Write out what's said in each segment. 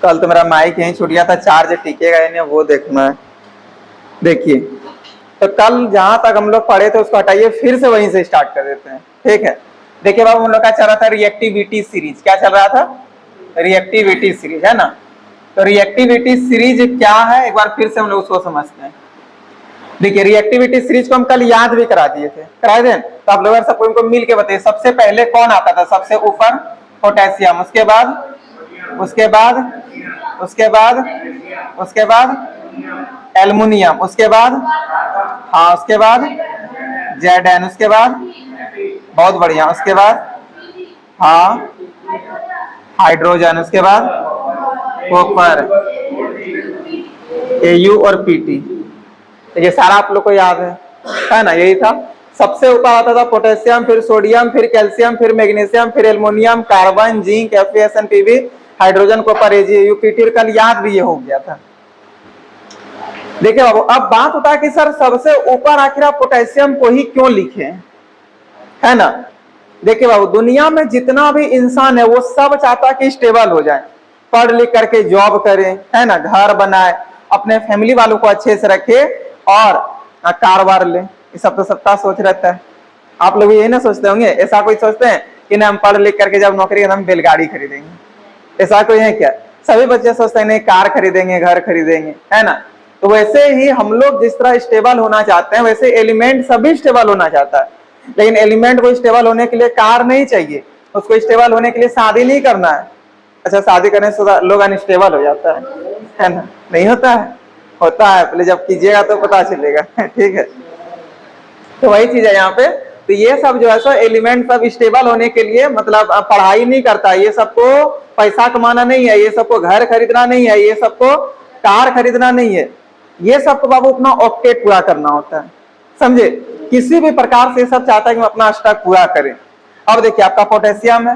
कल तो मेरा माइक यहीं छूट गया था, चार्ज टिकेगा ही नहीं, वो देखना है। देखिए, तो कल जहां तक हम लोग पढ़े थे उसको हटाइए, फिर से वहीं से स्टार्ट कर देते हैं, ठीक है। देखिए बाबू, हम लोग का चल रहा था रिएक्टिविटी सीरीज। क्या चल रहा था? रिएक्टिविटी सीरीज, है ना। तो रिएक्टिविटी सीरीज क्या है, एक बार फिर से हम लोग उसको समझते हैं। देखिए, रिएक्टिविटी सीरीज को हम कल याद भी करा दिए थे, करा दें। तो आप लोग सबको इनको मिल के बताइए, सबसे पहले कौन आता था? सबसे ऊपर पोटेशियम, उसके बाद उसके बाद उसके बाद उसके बाद एल्युमिनियम, उसके बाद हाँ, उसके बाद Zn, उसके बाद बहुत बढ़िया, उसके बाद हाँ हाइड्रोजन, उसके बाद कॉपर, Au और Pt। ये सारा आप लोग को याद है ना। यही था, सबसे ऊपर आता था पोटेशियम, फिर सोडियम, फिर कैल्शियम, फिर मैग्नीशियम, फिर aluminium, carbon, zinc, Fe, Pb, hydrogen, copper, Ag, Pt। कल याद भी ये हो गया था। देखिए बाबू, अब बात होता है कि सर सबसे ऊपर आखिर आप पोटेशियम को ही क्यों लिखे, है ना। देखिए बाबू, दुनिया में जितना भी इंसान है वो सब चाहता है कि स्टेबल हो जाए, पढ़ लिख करके जॉब करे, है ना, घर बनाए, अपने फैमिली वालों को अच्छे से रखे और कारोबार ले। ये सब तो सबका सोच रहता है। आप लोग यही ना सोचते होंगे? ऐसा कोई सोचते हैं कि ना हम पढ़ लिख करके जब नौकरी हम बैलगाड़ी खरीदेंगे? ऐसा कोई है क्या? सभी बच्चे सोचते हैं नहीं, कार खरीदेंगे, घर खरीदेंगे, है ना। तो वैसे ही हम लोग जिस तरह स्टेबल होना चाहते हैं, वैसे एलिमेंट सभी स्टेबल होना चाहता है। लेकिन एलिमेंट को स्टेबल होने के लिए कार नहीं चाहिए, उसको स्टेबल होने के लिए शादी नहीं करना है। अच्छा, शादी करने से लोग अनस्टेबल हो जाता है ना? नहीं होता है? होता है, पहले जब कीजिएगा तो पता चलेगा। ठीक है, तो वही चीज है यहाँ पे। तो ये सब जो है सो एलिमेंट सब स्टेबल होने के लिए, मतलब पढ़ाई नहीं करता, ये सबको पैसा कमाना नहीं है, ये सबको घर खरीदना नहीं है, ये सबको कार खरीदना नहीं है, ये सबको बाबू अपना ऑक्टेट पूरा करना होता है, समझे। किसी भी प्रकार से सब चाहता है कि हम अपना अष्टक पूरा करें। अब देखिए, आपका पोटेशियम है,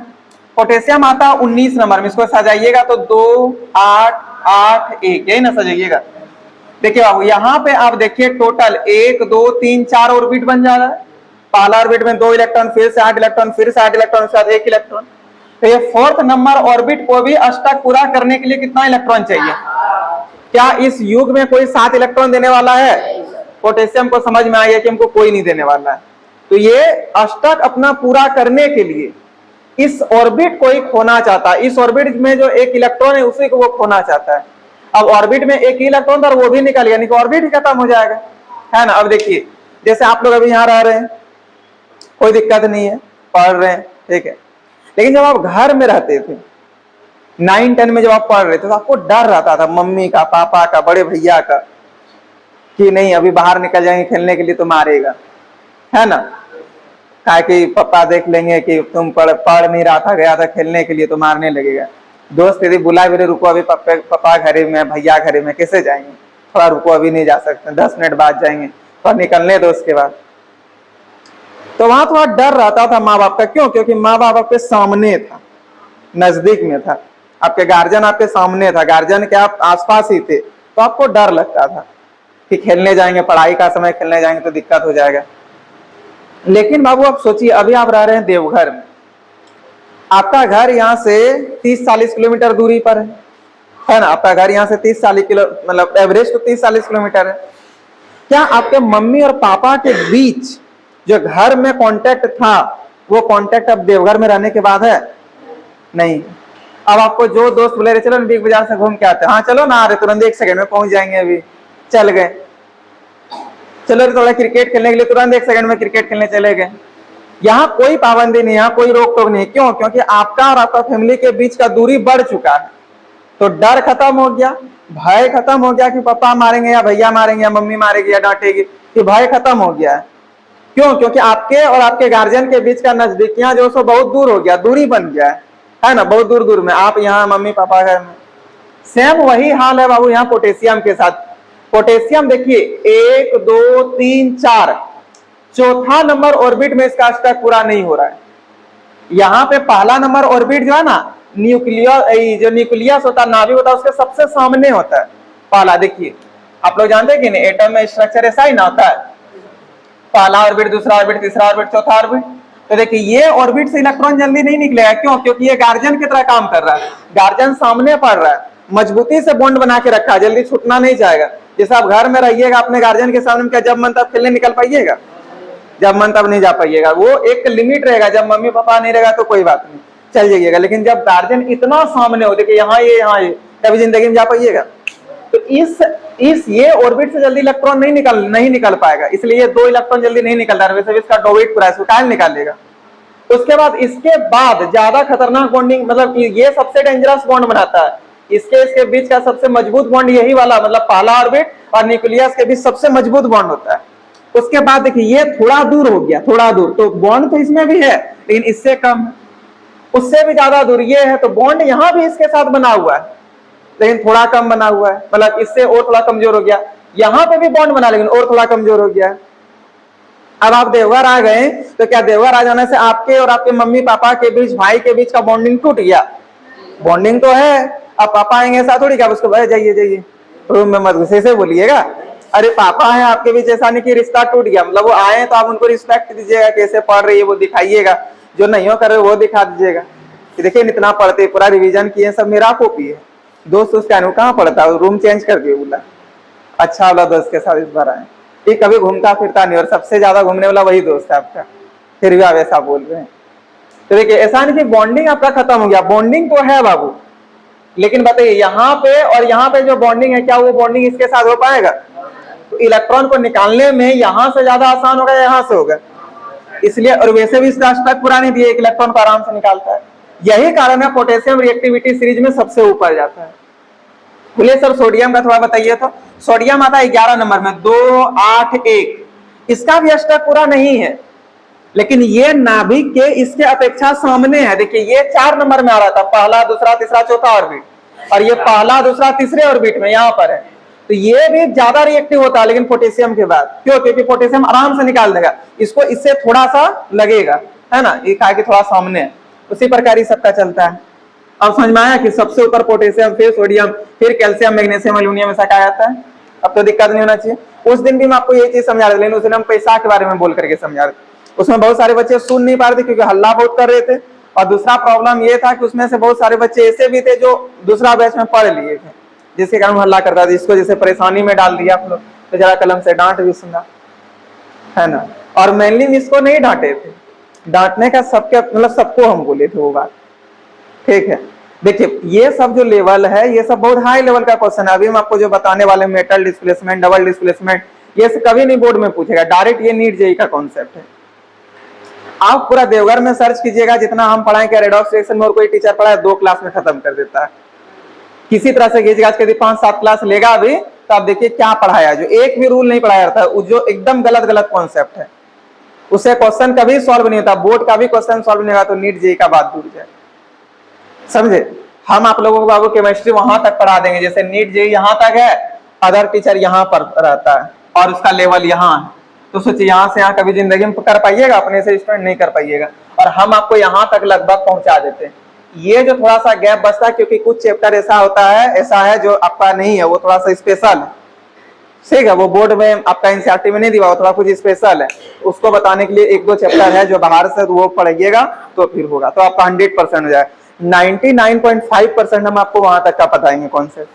पोटेशियम आता है 19 नंबर में। इसको सजाइएगा तो 2 8 8 1, यही ना सजाइएगा। देखिए बाबू, यहाँ पे आप देखिए टोटल 1 2 3 4 ऑर्बिट बन जा रहा है। पहला ऑर्बिट में 2 इलेक्ट्रॉन, फिर से 8 इलेक्ट्रॉन, फिर से 8 इलेक्ट्रॉन, उसके बाद 1 इलेक्ट्रॉन। तो ये 4th नंबर ऑर्बिट को भी अष्टक पूरा करने के लिए कितना इलेक्ट्रॉन चाहिए? क्या इस युग में कोई 7 इलेक्ट्रॉन देने वाला है? पोटेशियम को समझ में आया कि हमको कोई नहीं देने वाला है। तो ये अष्टक अपना पूरा करने के लिए इस ऑर्बिट को ही खोना चाहता है। इस ऑर्बिट में जो 1 इलेक्ट्रॉन है उसी को वो खोना चाहता है। अब ऑर्बिट में 1 इलेक्ट्रॉन था, वो भी निकल गया, नहीं तो ऑर्बिट ही खत्म हो जाएगा, है ना। अब देखिए, जैसे आप लोग अभी यहाँ रह रहे हैं, कोई दिक्कत नहीं है, पढ़ रहे हैं, ठीक है। लेकिन जब आप घर में रहते थे 9 10 में, जब आप पढ़ रहे थे तो आपको डर रहता था मम्मी का, पापा का, बड़े भैया का, कि नहीं अभी बाहर निकल जाएंगे खेलने के लिए तो मारेगा, है ना। कहा कि पापा देख लेंगे कि तुम पढ़ नहीं रहा था, गया था खेलने के लिए तो मारने लगेगा। दोस्त यदि बुला भी रुको, अभी पापा घरे में, भैया घरे में, कैसे जाएंगे, थोड़ा रुको, अभी नहीं जा सकते, 10 मिनट बाद जाएंगे, थोड़ा निकलने दो उसके बाद। तो वहां थोड़ा डर रहता था माँ बाप का। क्यों? क्योंकि माँ बाप आपके सामने था, नजदीक में था, आपके गार्जियन आपके सामने था, गार्जियन के आप आसपास ही थे, तो आपको डर लगता था कि खेलने जाएंगे, पढ़ाई का समय, खेलने जाएंगे तो दिक्कत हो जाएगा। लेकिन बाबू आप सोचिए, अभी आप रह रहे हैं देवघर में, आपका घर यहाँ से 30-40 किलोमीटर दूरी पर है ना। आपका घर यहाँ से 30-40 किलो, मतलब एवरेज तो 30-40 किलोमीटर है। क्या आपके मम्मी और पापा के बीच जो घर में कांटेक्ट था, वो कांटेक्ट अब देवघर में रहने के बाद है? नहीं। अब आपको जो दोस्त बोले रहे चलो बिग बाजार से घूम के आते हैं, हाँ चलो ना, आ रहे तुरंत 1 सेकंड में पहुंच जाएंगे, अभी चल गए। चलो थोड़ा क्रिकेट खेलने के लिए, तुरंत 1 सेकंड में क्रिकेट खेलने चले गए। यहाँ कोई पाबंदी नहीं, यहाँ कोई रोक टोक नहीं। क्यों? क्योंकि आपका और आपका फैमिली के बीच का दूरी बढ़ चुका है। तो डर खत्म हो गया, भय खत्म हो गया कि पापा मारेंगे या भैया मारेंगे या मम्मी मारेगी या डांटेगी, कि भय खत्म हो गया है। क्यों? क्योंकि आपके और आपके गार्जियन के बीच का नजदीकियां जो सो बहुत दूर हो गया, दूरी बन गया है ना, बहुत दूर दूर में। आप यहाँ, मम्मी पापा घर में। सेम वही हाल है बाबू यहाँ पोटेशियम के साथ। पोटेशियम देखिए 1 2 3 4, चौथा नंबर ऑर्बिट में इसका अष्टक पूरा नहीं हो रहा है। यहाँ पे पहला नंबर ऑर्बिट जो है ना, न्यूक्लियस, जो न्यूक्लियस होता है, नाभिक होता है, उसके सबसे सामने होता है पहला। देखिए आप लोग जानते हैं कि नहीं, एटम में स्ट्रक्चर ऐसा ही ना होता है, पहला ऑर्बिट, दूसरा ऑर्बिट, तीसरा ऑर्बिट, चौथा ऑर्बिट। तो देखिए ये ऑर्बिट से इलेक्ट्रॉन जल्दी नहीं निकलेगा। क्यों? क्योंकि ये गार्जियन की तरह काम कर रहा है, गार्जियन सामने पढ़ रहा है, मजबूती से बॉन्ड बना के रखा है, जल्दी छूटना नहीं चाहेगा। जैसे आप घर में रहिएगा अपने गार्जियन के सामने, क्या जब मन तब खेलने निकल पाइएगा? जब मन तब नहीं जा पाइएगा। वो एक लिमिट रहेगा, जब मम्मी पापा नहीं रहेगा तो कोई बात नहीं, चल जाइएगा। लेकिन जब गार्जियन इतना सामने हो, देखिए यहाँ ये, कभी जिंदगी में जा पाइएगा? तो इस ये ऑर्बिट से जल्दी इलेक्ट्रॉन नहीं निकल पाएगा, इसलिए 2 इलेक्ट्रॉन जल्दी नहीं निकल रहा है। वैसे इसका डोवेट पूरा इसको काहे निकालेगा। उसके बाद इसके बाद ज्यादा खतरनाक बॉन्डिंग, मतलब ये सबसे डेंजरस बॉन्ड बनाता है। इसके बीच का सबसे मजबूत बॉन्ड यही वाला, मतलब पहला ऑर्बिट और न्यूक्लियस के बीच सबसे मजबूत बॉन्ड होता है। उसके बाद देखिए ये थोड़ा दूर हो गया, थोड़ा दूर, तो बॉन्ड तो इसमें भी है लेकिन इससे कम, उससे भी ज्यादा दूर ये है, तो बॉन्ड यहां भी इसके साथ बना हुआ है लेकिन थोड़ा कम बना हुआ है, मतलब इससे और थोड़ा कमजोर हो गया। यहां पे भी बॉन्ड बना लेकिन और थोड़ा कमजोर हो गया। अब आप देवघर आ गए तो क्या देवघर आ जाने से आपके और आपके मम्मी पापा के बीच, भाई के बीच का बॉन्डिंग टूट गया? बॉन्डिंग तो है। अब पापा आएंगे ऐसा थोड़ी, क्या उसको भाई जाइए रूम में मत घुसे से बोलिएगा। अरे पापा है आपके बीच, ऐसा नहीं कि रिश्ता टूट गया, मतलब वो आए तो आप उनको रिस्पेक्ट दीजिएगा, कैसे पढ़ रही है वो दिखाइएगा, जो नहीं हो कर रहे वो दिखा दीजिएगा कि देखिए इतना पढ़ते, पूरा रिवीजन किए, सब मेरा कॉपी है। दोस्त उसका कहाँ पढ़ता है, रूम चेंज कर दिए, बोला अच्छा वाला दोस्त के साथ इस बार आए। ये कभी घूमता फिरता नहीं और सबसे ज्यादा घूमने वाला वही दोस्त है आपका, फिर भी आप ऐसा बोल रहे हैं। तो देखिए ऐसा नहीं कि बॉन्डिंग आपका खत्म हो गया, बॉन्डिंग तो है बाबू, लेकिन बताइए यहाँ पे और यहाँ पे जो बॉन्डिंग है, क्या वो बॉन्डिंग इसके साथ हो पाएगा? तो इलेक्ट्रॉन को निकालने में यहाँ से ज्यादा आसान होगा, यहाँ से होगा, इसलिए। और वैसे भी इसका स्ट्रक्चर पूरा नहीं दिया, एक इलेक्ट्रॉन को आराम से निकालता है। यही कारण है पोटेशियम रिएक्टिविटी सीरीज में सबसे ऊपर जाता है। बोलिए सर सोडियम का थोड़ा बताइए। तो सोडियम आता है 11 नंबर में, 2, 8, 1। इसका भी स्ट्रक्चर पूरा नहीं है, लेकिन ये नाभिक के इसके अपेक्षा सामने है। देखिए ये 4 नंबर में आ रहा था, पहला, दूसरा, तीसरा, चौथा ऑर्बिट, और ये पहला, दूसरा, तीसरे ऑर्बिट में यहाँ पर है। तो ये भी ज्यादा रिएक्टिव होता है लेकिन पोटेशियम के बाद, क्यों? क्योंकि पोटेशियम आराम से निकाल देगा, इसको इससे थोड़ा सा लगेगा, है ना, ये कहा कि थोड़ा सामने है। उसी प्रकार ही सबका चलता है। अब समझ में आया कि सबसे ऊपर पोटेशियम, फिर सोडियम, फिर कैल्शियम, मैग्नीशियम, एल्यूमिनियम ऐसा कहा जाता है। अब तो दिक्कत नहीं होना चाहिए। उस दिन भी मैं आपको ये चीज समझा रहे थे, लेकिन उस दिन हम पैसा के बारे में बोल करके समझा रहे थे। उसमें बहुत सारे बच्चे सुन नहीं पा रहे थे क्योंकि हल्ला बहुत कर रहे थे, और दूसरा प्रॉब्लम ये था कि उसमें से बहुत सारे बच्चे ऐसे भी थे जो दूसरा बैच में पढ़ लिए थे, जिसके कारण हल्ला करता था। इसको जैसे परेशानी में डाल दिया आप लोग, तो जरा कलम से डांट भी सुना, है ना। और मेनली इसको नहीं डांटे थे, डांटने का सबके, मतलब सबको हम बोले थे वो बात, ठीक है। देखिए ये सब जो लेवल है, ये सब बहुत हाई लेवल का क्वेश्चन है। अभी हम आपको जो बताने वाले मेटल डिस्प्लेसमेंट, डबल डिस्प्लेसमेंट, ये कभी नहीं बोर्ड में पूछेगा, डायरेक्ट ये नीट जेईई का कॉन्सेप्ट है। आप पूरा देवघर में सर्च कीजिएगा, जितना हम पढ़ाए, क्या रेडॉक्स रिएक्शन में और कोई टीचर पढ़ाए 2 क्लास में खत्म कर देता है। किसी तरह से कीजिएगा, आज 5-7 क्लास लेगा अभी, तो आप देखिए क्या पढ़ाया, जो एक भी रूल नहीं पढ़ाया था, जो एकदम गलत कॉन्सेप्ट है, उससे क्वेश्चन कभी सॉल्व नहीं होता। बोर्ड का भी क्वेश्चन सॉल्व नहीं होगा तो नीट जेईई का बात दूर जाए, समझे। हम आप लोगों को बाबू केमिस्ट्री वहां तक पढ़ा देंगे, जैसे नीट जेईई यहाँ तक है, अदर टीचर यहाँ पर रहता है और उसका लेवल यहाँ है। तो सोचिए यहाँ से यहाँ कभी जिंदगी में कर पाइएगा, अपने से स्टूडेंट नहीं कर पाइएगा, और हम आपको यहाँ तक लगभग पहुंचा देते हैं। ये जो थोड़ा सा गैप बचता है, क्योंकि कुछ चैप्टर ऐसा होता है, ऐसा है जो आपका नहीं है, वो थोड़ा सा स्पेशल है, ठीक है। वो बोर्ड में आपका एनसीईआरटी में नहीं दिया, थोड़ा कुछ स्पेशल है, उसको बताने के लिए 1-2 चैप्टर है जो बाहर से, वो पढ़िएगा तो फिर होगा, तो आपका 100% हो जाए। 99.5% हम आपको वहां तक का बताएंगे कॉन्सेप्ट।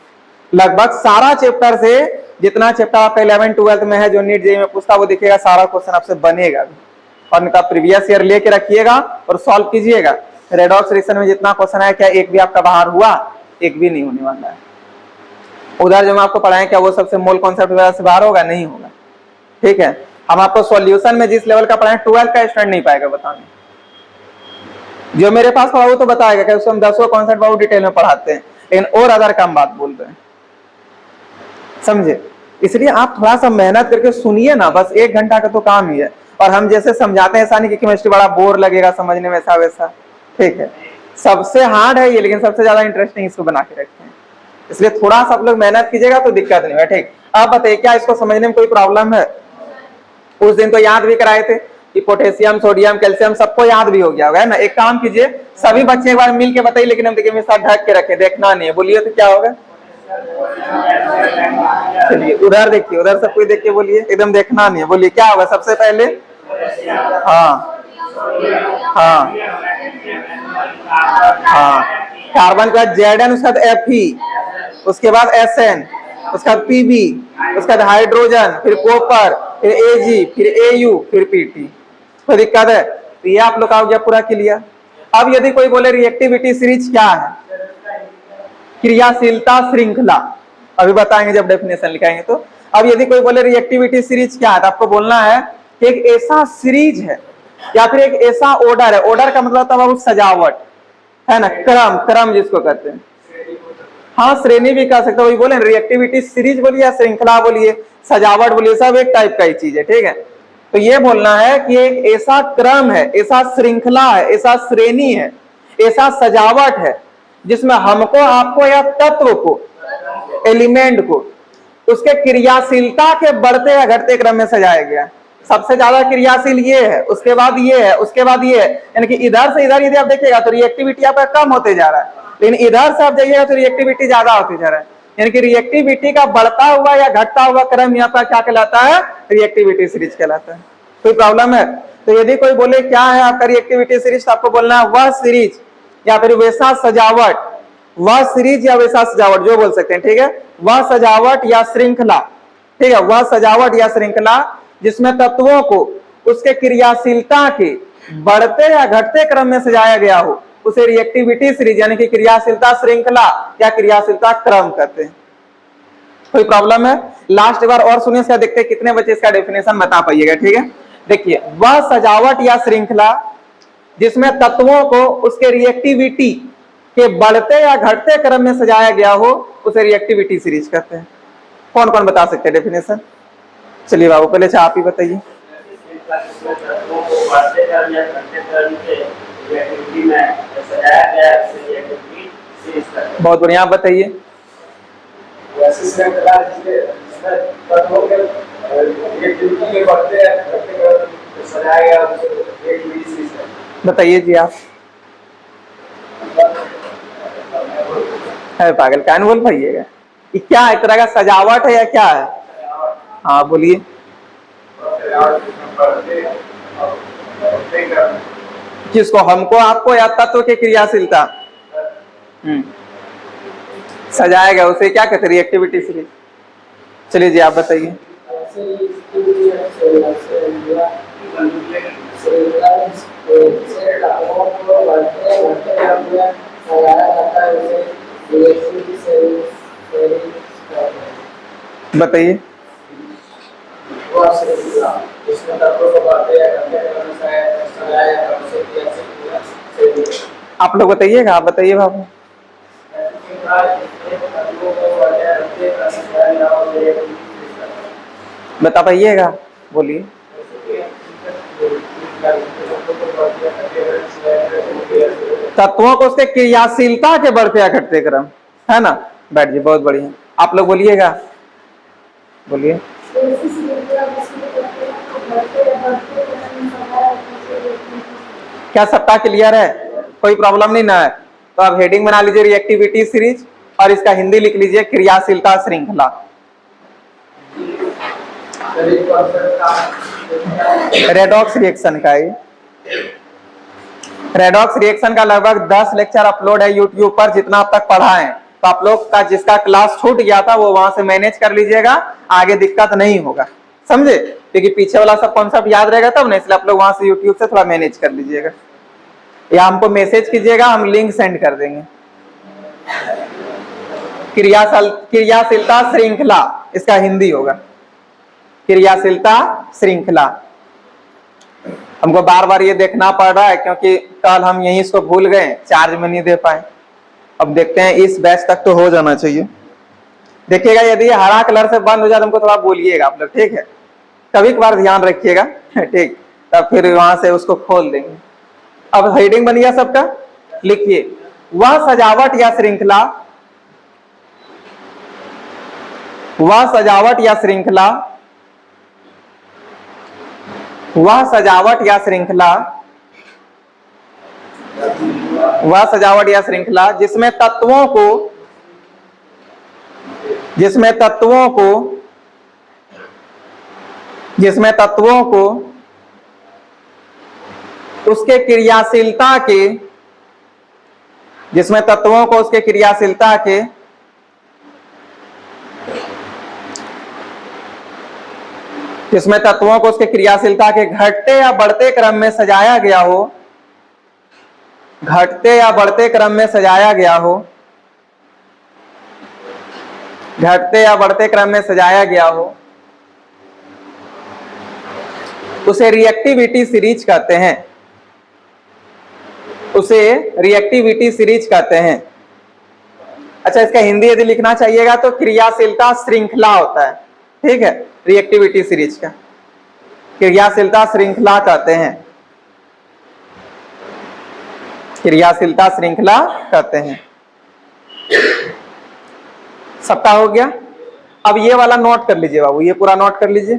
लगभग सारा चैप्टर से, जितना चैप्टर आपका 11th-12th में है जो नीट जेईई में पूछता, वो दिखेगा, सारा क्वेश्चन आपसे बनेगा भी। और उनका प्रीवियस ईयर लेके रखिएगा और सॉल्व कीजिएगा। रेडॉक्स रिएक्शन में जितना क्वेश्चन है, क्या एक भी आपका बाहर हुआ? एक भी नहीं होने वाला है। उधर जो हम आपको पढ़ाएं, क्या वो सबसे मूल कॉन्सेप्ट वगैरह से बाहर होगा? नहीं होगा, ठीक है। हम आपको सॉल्यूशन में जिस लेवल का पढ़ाएं, 12th का स्टूडेंट नहीं पाएगा बताने। जो मेरे पास पढ़ा वो तो बताएगा कि उसको हम 10 कॉन्सेप्ट बहुत डिटेल में पढ़ाते हैं, लेकिन और अदर कम बात बोल रहे हैं, समझे। इसलिए आप थोड़ा सा मेहनत करके सुनिए ना, बस 1 घंटा का तो काम ही है। और हम जैसे समझाते हैं, ऐसा नहीं कि केमिस्ट्री बड़ा बोर लगेगा समझने में, ऐसा वैसा, ठीक है। सबसे हार्ड है ये, लेकिन सबसे ज्यादा इंटरेस्टिंग इसको बना के रखते हैं। इसलिए थोड़ा सा आप लोग मेहनत कीजिएगा तो दिक्कत नहीं है, ठीक। आप बताइए क्या इसको समझने में कोई प्रॉब्लम है? उस दिन तो याद भी कराए थे कि पोटेशियम, सोडियम, कैल्शियम सबको याद भी हो गया होगा, है ना। एक काम कीजिए, सभी बच्चे एक बार मिल के बताइए, लेकिन हम देखिए मेरे साथ ढक के रखे, देखना नहीं है, बोलिए तो क्या होगा। चलिए उधर देखिए, उधर सब कोई देख के बोलिए, एकदम देखना नहीं है, बोलिए क्या होगा सबसे पहले। हाँ हाँ हाँ, कार्बन के बाद Zn, उसके बाद Fe, उसके बाद Sn, उसका Pb, उसका हाइड्रोजन, फिर कॉपर, फिर Ag, फिर Au, फिर Pt। कोई दिक्कत है? तो ये आप लोग का हो गया पूरा क्लियर। अब यदि कोई बोले रिएक्टिविटी सीरीज क्या है, क्रियाशीलता श्रृंखला, अभी बताएंगे जब डेफिनेशन लिखाएंगे। तो अब यदि कोई बोले रिएक्टिविटी सीरीज क्या है, तो आपको बोलना है कि एक ऐसा सीरीज है या फिर एक ऐसा ऑर्डर है। ऑर्डर का मतलब तब वो सजावट है ना, क्रम, क्रम जिसको कहते हैं। हाँ, श्रेणी भी कह सकते हो, वही बोले रिएक्टिविटी सीरीज बोलिए या श्रृंखला बोलिए, सजावट बोलिए, सब एक टाइप का ही चीज है, ठीक है। तो ये बोलना है कि एक ऐसा क्रम है, ऐसा श्रृंखला है, ऐसा श्रेणी है, ऐसा सजावट है जिसमें हमको, आपको या तत्व को, एलिमेंट को उसके क्रियाशीलता के बढ़ते या घटते क्रम में सजाया गया। सबसे ज्यादा क्रियाशील ये है, उसके बाद ये है, उसके बाद ये है, यानी कि इधर से इधर यदि आप देखिएगा तो रिएक्टिविटी आपका कम होते जा रहा है, लेकिन इधर से आप जाइएगा तो रिएक्टिविटी ज्यादा होते जा रहा है। यानी कि रिएक्टिविटी का बढ़ता हुआ या घटता हुआ क्रम यहाँ पर क्या कहलाता है, रिएक्टिविटी सीरीज कहलाता है। कोई प्रॉब्लम है? तो यदि कोई बोले क्या है आपका रिएक्टिविटी सीरीज, तो आपको बोलना है वह सीरीज या फिर वैसा सजावट, वह सीरीज या वैसा सजावट जो बोल सकते हैं, ठीक है। वह सजावट या श्रृंखला, ठीक है, वह सजावट या श्रृंखला जिसमें तत्वों को उसके क्रियाशीलता के बढ़ते या घटते क्रम में सजाया गया हो, उसे रिएक्टिविटी सीरीज यानी कि क्रियाशीलता श्रृंखला या क्रियाशीलता क्रम कहते हैं। कोई प्रॉब्लम है? लास्ट बार और सुनिए, इसका देखते हैं कितने बच्चे इसका डेफिनेशन बता पाइएगा, ठीक है। देखिए, वह सजावट या श्रृंखला जिसमें तत्वों को उसके रिएक्टिविटी के बढ़ते या घटते क्रम में सजाया गया हो, उसे रिएक्टिविटी सीरीज कहते हैं। कौन कौन बता सकते हैं डेफिनेशन? चलिए बाबू, पहले से आप ही बताइए। बहुत बढ़िया, आप बताइए। बताइए जी आप। है पागल, क्या बोल पाइएगा? ये क्या है, तरह का सजावट है या क्या है? हाँ बोलिए। किसको, हमको, आपको या तत्व के क्रियाशीलता सजाया गया, उसे क्या कहते हैं, रिएक्टिविटी सीरीज। चलिए जी आप बताइए। बताइए। आप लोग बताइएगा, आप बताइए बाबू। बता पाइएगा, बोलिए। तत्वों को उसके क्रियाशीलता के बढ़ते या घटते क्रम, है ना। बैठ जी, बहुत बढ़िया। आप लोग बोलिएगा, बोलिए। क्या सबका क्लियर है? कोई प्रॉब्लम नहीं ना है? तो आप हेडिंग बना लीजिए रिएक्टिविटी सीरीज और इसका हिंदी लिख लीजिए क्रियाशीलता श्रृंखला। रेडॉक्स रिएक्शन का ही, रेडॉक्स रिएक्शन का लगभग 10 लेक्चर अपलोड है यूट्यूब पर, जितना आप तक पढ़ा है। तो आप लोग का जिसका क्लास छूट गया था वो वहां से मैनेज कर लीजिएगा, आगे दिक्कत नहीं होगा, समझे। क्योंकि पीछे वाला सब कॉन्सेप्ट याद रहेगा तब ना, इसलिए आप लोग वहां से यूट्यूब से थोड़ा मैनेज कर लीजिएगा, या हमको मैसेज कीजिएगा, हम लिंक सेंड कर देंगे। क्रियाशीलता श्रृंखला, इसका हिंदी होगा क्रियाशीलता श्रृंखला। हमको बार बार ये देखना पड़ रहा है क्योंकि कल हम यहीं इसको भूल गए, चार्ज में नहीं दे पाए। अब देखते हैं, इस बैच तक तो हो जाना चाहिए। देखिएगा, यदि हरा कलर से बंद हो जाए तो हमको थोड़ा बोलिएगा आप लोग, ठीक है। कभी कभार ध्यान रखिएगा, ठीक, तब फिर वहां से उसको खोल देंगे। अब हेडिंग बन गया सबका, लिखिए। वह सजावट या श्रृंखला, वह सजावट या श्रृंखला, वह सजावट या श्रृंखला, वह सजावट या श्रृंखला जिसमें तत्वों को, जिसमें तत्वों को, जिसमें तत्वों को उसके क्रियाशीलता के, जिसमें तत्वों को उसके क्रियाशीलता के जिसमें तत्वों को उसके क्रियाशीलता के घटते या बढ़ते क्रम में सजाया गया हो, घटते या बढ़ते क्रम में सजाया गया हो, घटते या बढ़ते क्रम में सजाया गया हो, उसे रिएक्टिविटी सीरीज कहते हैं, उसे रिएक्टिविटी सीरीज कहते हैं। अच्छा, इसका हिंदी यदि लिखना चाहिएगा तो क्रियाशीलता श्रृंखला होता है, ठीक है। रिएक्टिविटी सीरीज का क्रियाशीलता श्रृंखला कहते हैं, क्रियाशीलता श्रृंखला कहते हैं। सबका हो गया। अब ये वाला नोट कर लीजिए बाबू, ये पूरा नोट कर लीजिए।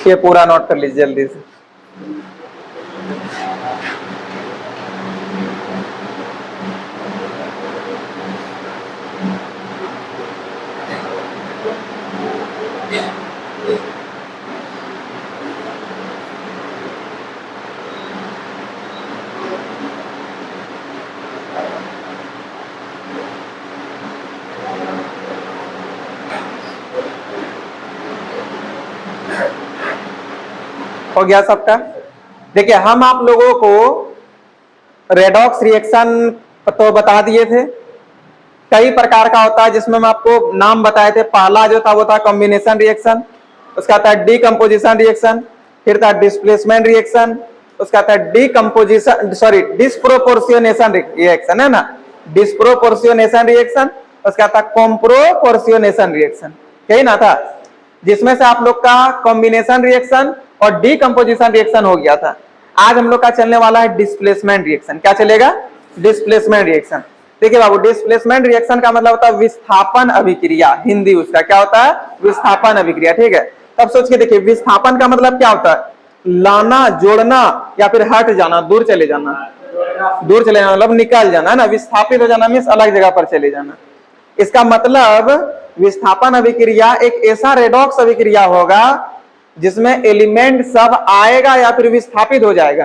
ये पूरा नोट कर लीजिए जल्दी से। हो गया सबका। देखिए, हम आप लोगों को रेडॉक्स रिएक्शन तो बता दिए थे, कई प्रकार का होता है, जिसमें मैं आपको नाम बताए थे। पहला जो था वो था कॉम्बिनेशन रिएक्शन, उसका था डीकम्पोजिशन रिएक्शन, फिर था डिस्प्लेसमेंट रिएक्शन, उसका था डिस्प्रोपोर्शियोनेशन रिएक्शन, है ना, डिस्प्रोपोर्शियोनेशन रिएक्शन, उसका था कॉम्प्रोपोर्शियोनेशन रिएक्शन, यही ना था, जिसमें से आप लोग का कॉम्बिनेशन रिएक्शन और डीकम्पोजिशन रिएक्शन हो गया था। आज हम लोग का चलने वाला है डिस्प्लेसमेंट रिएक्शन। क्या चलेगा? Displacement reaction. देखिए बाबू, डिस्प्लेसमेंट रिएक्शन का मतलब होता है विस्थापन अभिक्रिया, हिंदी उसका क्या होता है? विस्थापन अभिक्रिया, ठीक है। तब सोच के देखिए, विस्थापन का मतलब क्या होता है? लाना, जोड़ना, या फिर हट जाना, दूर चले जाना। दूर चले जाना मतलब निकल जाना, है ना। विस्थापित हो जाना मीन्स अलग जगह पर चले जाना। इसका मतलब विस्थापन अभिक्रिया एक ऐसा रेडॉक्स अभिक्रिया होगा जिसमें एलिमेंट सब आएगा या फिर विस्थापित हो जाएगा,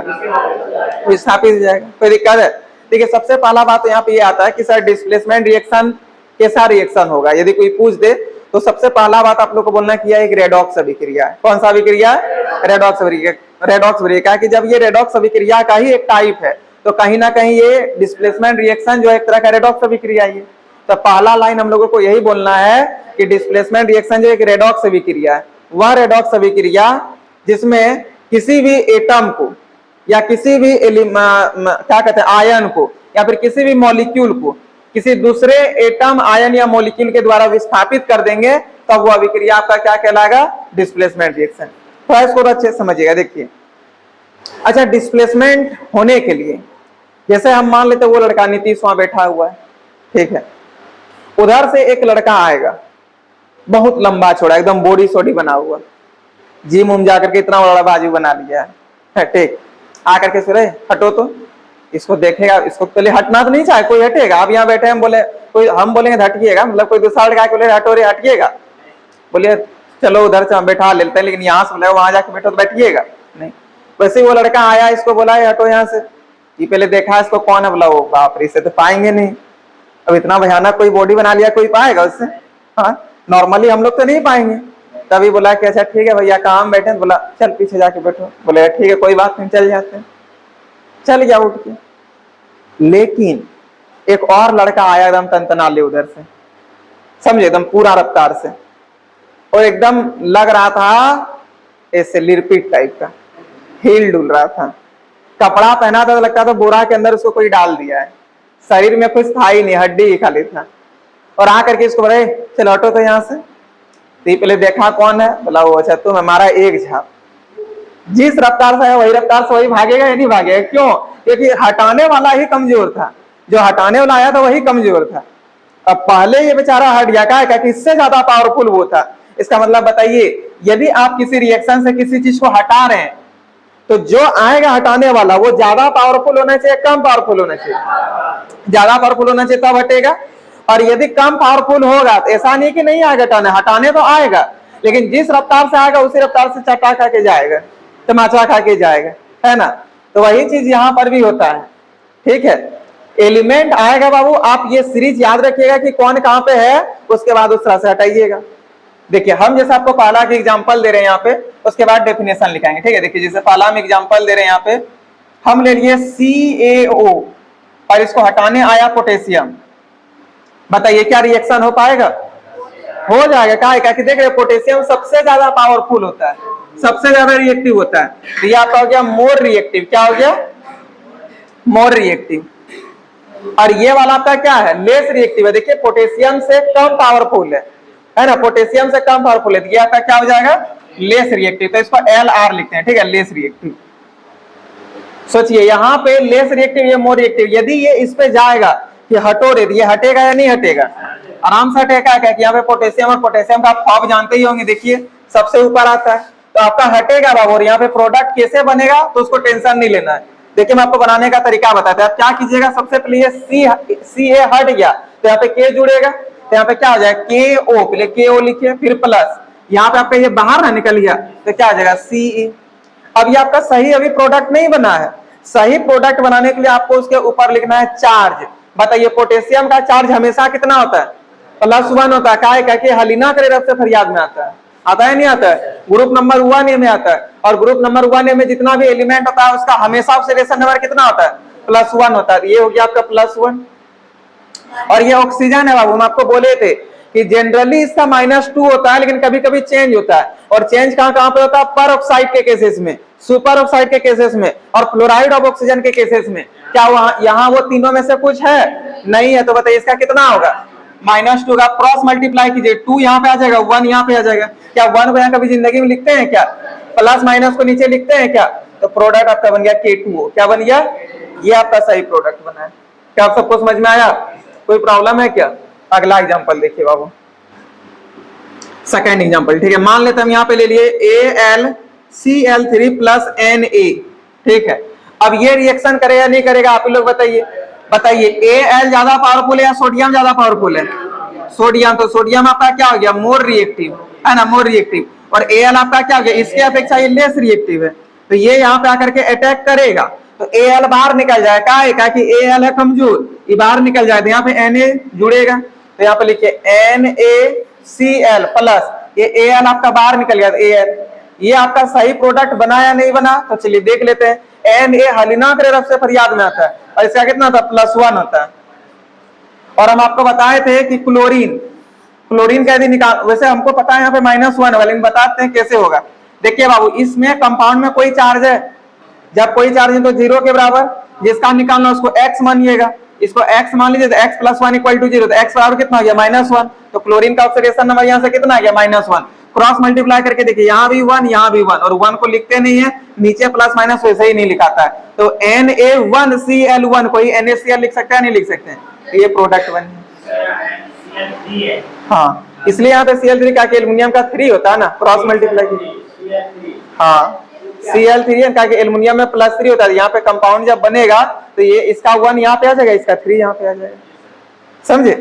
विस्थापित हो जाएगा। कोई दिक्कत है? देखिए, सबसे पहला बात यहाँ पे ये आता है कि सर डिस्प्लेसमेंट रिएक्शन कैसा रिएक्शन होगा, यदि कोई पूछ दे तो सबसे पहला बात आप लोग को बोलना किया एक रेडॉक्स अभिक्रिया है। कौन सा अभिक्रिया है? रेडॉक्स अभिक्रिया। रेडॉक्स अभिक्रिया कि जब ये रेडॉक्स अभिक्रिया का ही एक टाइप है तो कहीं ना कहीं ये डिस्प्लेसमेंट रिएक्शन जो एक तरह का रेडॉक्स अभिक्रिया है। तो पहला लाइन हम लोगों को यही बोलना है कि डिस्प्लेसमेंट रिएक्शन जो एक रेडॉक्स अभिक्रिया है, वह रेडॉक्स अभिक्रिया जिसमें किसी भी एटम को या किसी भी क्या कहते हैं आयन को या फिर किसी भी मॉलिक्यूल को किसी दूसरे एटम, आयन या मॉलिक्यूल के द्वारा विस्थापित कर देंगे, तब वह अभिक्रिया आपका क्या कहलाएगा? Displacement reaction. तो इसको अच्छे से समझिएगा। देखिए, अच्छा, डिस्प्लेसमेंट होने के लिए जैसे हम मान लेते वो लड़का नीतीश वहां बैठा हुआ है, ठीक है, उधर से एक लड़का आएगा, बहुत लंबा चौड़ा, एकदम बॉडी सोडी बना हुआ, जिम उम जाकर के इतना बड़ा बाजू बना लिया है, ठीक। आकर के सुरे हटो, तो इसको देखेगा, इसको पहले हटना तो नहीं चाहे कोई, हटेगा। आप यहाँ बैठे हम बोले, कोई हम बोलेंगे हटिएगा, मतलब कोई दूसरा लड़का बोले हटो रे, हटिएगा, बोलिए चलो उधर से हम बैठा लेते हैं, लेकिन यहाँ से बोले वहां जाके बैठो तो बैठिएगा नहीं। वैसे वो लड़का आया, इसको बोला हटो यहाँ से, ये पहले देखा इसको कौन है, बोला वो बाप रे, इसे तो पाएंगे नहीं। अब इतना भयानक कोई बॉडी बना लिया, कोई पाएगा उससे? हाँ, नॉर्मली हम लोग तो नहीं पाएंगे। तभी बोला कि अच्छा ठीक है भैया, काम बैठे, बोला चल पीछे जाके बैठो, बोले ठीक है कोई बात नहीं, चल जाते हैं। चल गया उठ के। लेकिन एक और लड़का आया एकदम तनतनाले उधर से, समझे, एकदम पूरा रफ्तार से, और एकदम लग रहा था ऐसे लिरपिट टाइप का, हिल डुल रहा था, कपड़ा पहना था तो लगता था बोरा के अंदर उसको कोई डाल दिया है, शरीर में कुछ था ही नहीं, हड्डी ही खाली था। और आकर के इसको बोले चल हटो तो यहाँ से। तो पहले देखा कौन है, बोला वो अच्छा तुम, हमारा एक झाप। जिस रफ्तार से है वही रफ्तार से वही भागेगा या नहीं भागेगा? क्यों? क्योंकि हटाने वाला ही कमजोर था, जो हटाने वाला आया था वही कमजोर था। अब पहले ये बेचारा हट गया, क्या कि इससे ज्यादा पावरफुल वो था। इसका मतलब बताइए, यदि आप किसी रिएक्शन से किसी चीज को हटा रहे हैं तो जो आएगा हटाने वाला वो ज्यादा पावरफुल होना चाहिए, कम पावरफुल होना चाहिए? ज्यादा पावरफुल होना चाहिए तब हटेगा। और यदि कम पावरफुल होगा तो ऐसा नहीं कि नहीं आएगा हटाने, हटाने तो आएगा, लेकिन जिस रफ्तार से आएगा उसी रफ्तार से चटा खा के जाएगा, तमाचा खा के जाएगा, है ना। तो वही चीज यहाँ पर भी होता है, ठीक है। एलिमेंट आएगा बाबू, आप ये सीरीज याद रखिएगा कि कौन कहाँ पे है, उसके बाद उस तरह से हटाइएगा। देखिए हम जैसे आपको पहला की एग्जांपल दे रहे हैं यहाँ पे, उसके बाद डेफिनेशन लिखाएंगे, ठीक है। देखिए जैसे पहला हम एग्जांपल दे रहे हैं यहाँ पे, हम ले लिए CaO और इसको हटाने आया पोटेशियम, बताइए क्या रिएक्शन हो पाएगा? हो जाएगा। क्या है कि देख रहे पोटेशियम सबसे ज्यादा पावरफुल होता है, सबसे ज्यादा रिएक्टिव होता है, तो ये आपका हो गया मोर रिएक्टिव। क्या हो गया? More reactive. और ये वाला आपका क्या है? लेस रिएक्टिव है। देखिए पोटेशियम से कम पावरफुल है ना, पोटेशियम से कम पावरफुल है, तो ये आपका क्या हो जाएगा? Less reactive. तो इसको LR लिखते हैं, ठीक है, लेस रिएक्टिव। सोचिए यहाँ पे लेस रिएक्टिव, ये मोर रिएक्टिव। यदि ये इस पे जाएगा कि हटो रे, ये हटेगा या नहीं हटेगा? आराम से हटेगा। क्या यहाँ पे पोटेशियम और पोटेशियम का आप फॉर्म जानते ही होंगे, देखिए सबसे ऊपर आता है, तो आपका हटेगा बाबू। और यहाँ पे प्रोडक्ट कैसे बनेगा तो उसको टेंशन नहीं लेना है। देखिए मैं आपको बनाने का तरीका बताता है। आप क्या कीजिएगा, सबसे पहले ये CA हट गया तो यहाँ पे K जुड़ेगा, तो यहाँ पे क्या हो जाएगा? KO, पहले KO लिखिए, फिर प्लस, यहाँ पे आपका ये बाहर ना निकल गया तो क्या आ जाएगा? CE। अब ये आपका सही अभी प्रोडक्ट नहीं बना है। सही प्रोडक्ट बनाने के लिए आपको उसके ऊपर लिखना है चार्ज। बताइए पोटेशियम का चार्ज हमेशा कितना होता है? +1 होता है। क्या है? हलीना के रफ से फरियाद में आता है नहीं आता है? ग्रुप नंबर 1A में आता है, और ग्रुप नंबर 1A में जितना भी एलिमेंट होता है उसका हमेशा ऑक्सीडेशन नंबर कितना होता है? +1 होता है। ये हो गया आपका +1। और ये ऑक्सीजन है बाबू, हम आपको बोले थे कि जनरली इसका -2 होता है, लेकिन कभी कभी चेंज होता है। और चेंज कहाँ पे होता है? पर ऑक्साइड के केसेस में, सुपर ऑक्साइड के केसेस में, और क्लोराइड ऑफ ऑक्सीजन के केसेस में। क्या वहां यहाँ वो तीनों में से कुछ है? नहीं है। तो बताइए इसका कितना होगा? -2 का क्रॉस मल्टीप्लाई कीजिए, 2 यहाँ पे आ जाएगा, 1 यहाँ पे आ जाएगा। क्या 1 को यहाँ कभी जिंदगी में लिखते हैं क्या? प्लस माइनस को नीचे लिखते हैं क्या? तो प्रोडक्ट आपका बन गया K2O। क्या बन गया? ये आपका सही प्रोडक्ट बना है। क्या आप सबको समझ में आया? कोई प्रॉब्लम है क्या? अगला एग्जांपल देखिए बाबू, सेकेंड एग्जांपल, ठीक है। मान लेते हम यहाँ पे ले लिए AlCl3 + Na, ठीक है। अब ये रिएक्शन करेगा या नहीं करेगा, आप ही लोग बताइए। Al ज्यादा पावरफुल है या सोडियम ज्यादा पावरफुल है? सोडियम। तो सोडियम आपका क्या हो गया? मोर रिएक्टिव, है ना, मोर रिएक्टिव। और Al आपका क्या हो गया? इसके अपेक्षा ये लेस रिएक्टिव है, तो ये यहाँ पे आकर के अटैक करेगा, तो Al बाहर निकल जाएगा। क्या है कि Al है कमजोर, ये बाहर निकल जाएगा, यहाँ पे Na जुड़ेगा, तो यहाँ पे लिखिए NaCl प्लस, ये Al आपका बाहर निकल गया, Al। ये आपका सही प्रोडक्ट बना या नहीं बना? तो चलिए देख लेते हैं। Na हलीना के रफ से फरियाद में आता है, और इसका कितना था? +1 होता है। और हम आपको बताए थे कि क्लोरीन का यदि निकाल, वैसे हमको पता है यहाँ पे -1 है, लेकिन बताते हैं कैसे होगा। देखिए बाबू, इसमें कंपाउंड में कोई चार्ज है? जब कोई चार्ज है तो 0 के बराबर, जिसका निकालना उसको x मानिएगा, इसको x मान लीजिए, तो x + 1 = 0, तो x बराबर कितना हो गया? -1। तो क्लोरीन का ऑक्सीडेशन नंबर यहाँ से कितना आ गया? -1। क्रॉस मल्टीप्लाई करके देखिए, यहाँ भी 1, यहाँ भी 1, और 1 को लिखते नहीं है, नीचे प्लस माइनस वैसे ही नहीं लिखाता है। तो Na1Cl1, कोई NaCl लिख सकता है? नहीं लिख सकते हैं, ये प्रोडक्ट बन है। हाँ, इसलिए यहाँ पे Cl3 का एल्युमिनियम का 3 होता है ना, क्रॉस मल्टीप्लाई कीजिए। हाँ, Cl3 का एल्युमिनियम में +3 होता है। यहाँ पे कंपाउंड जब बनेगा तो ये इसका 1 यहाँ पे आ जाएगा, इसका 3 यहाँ पे आ जाएगा, समझे?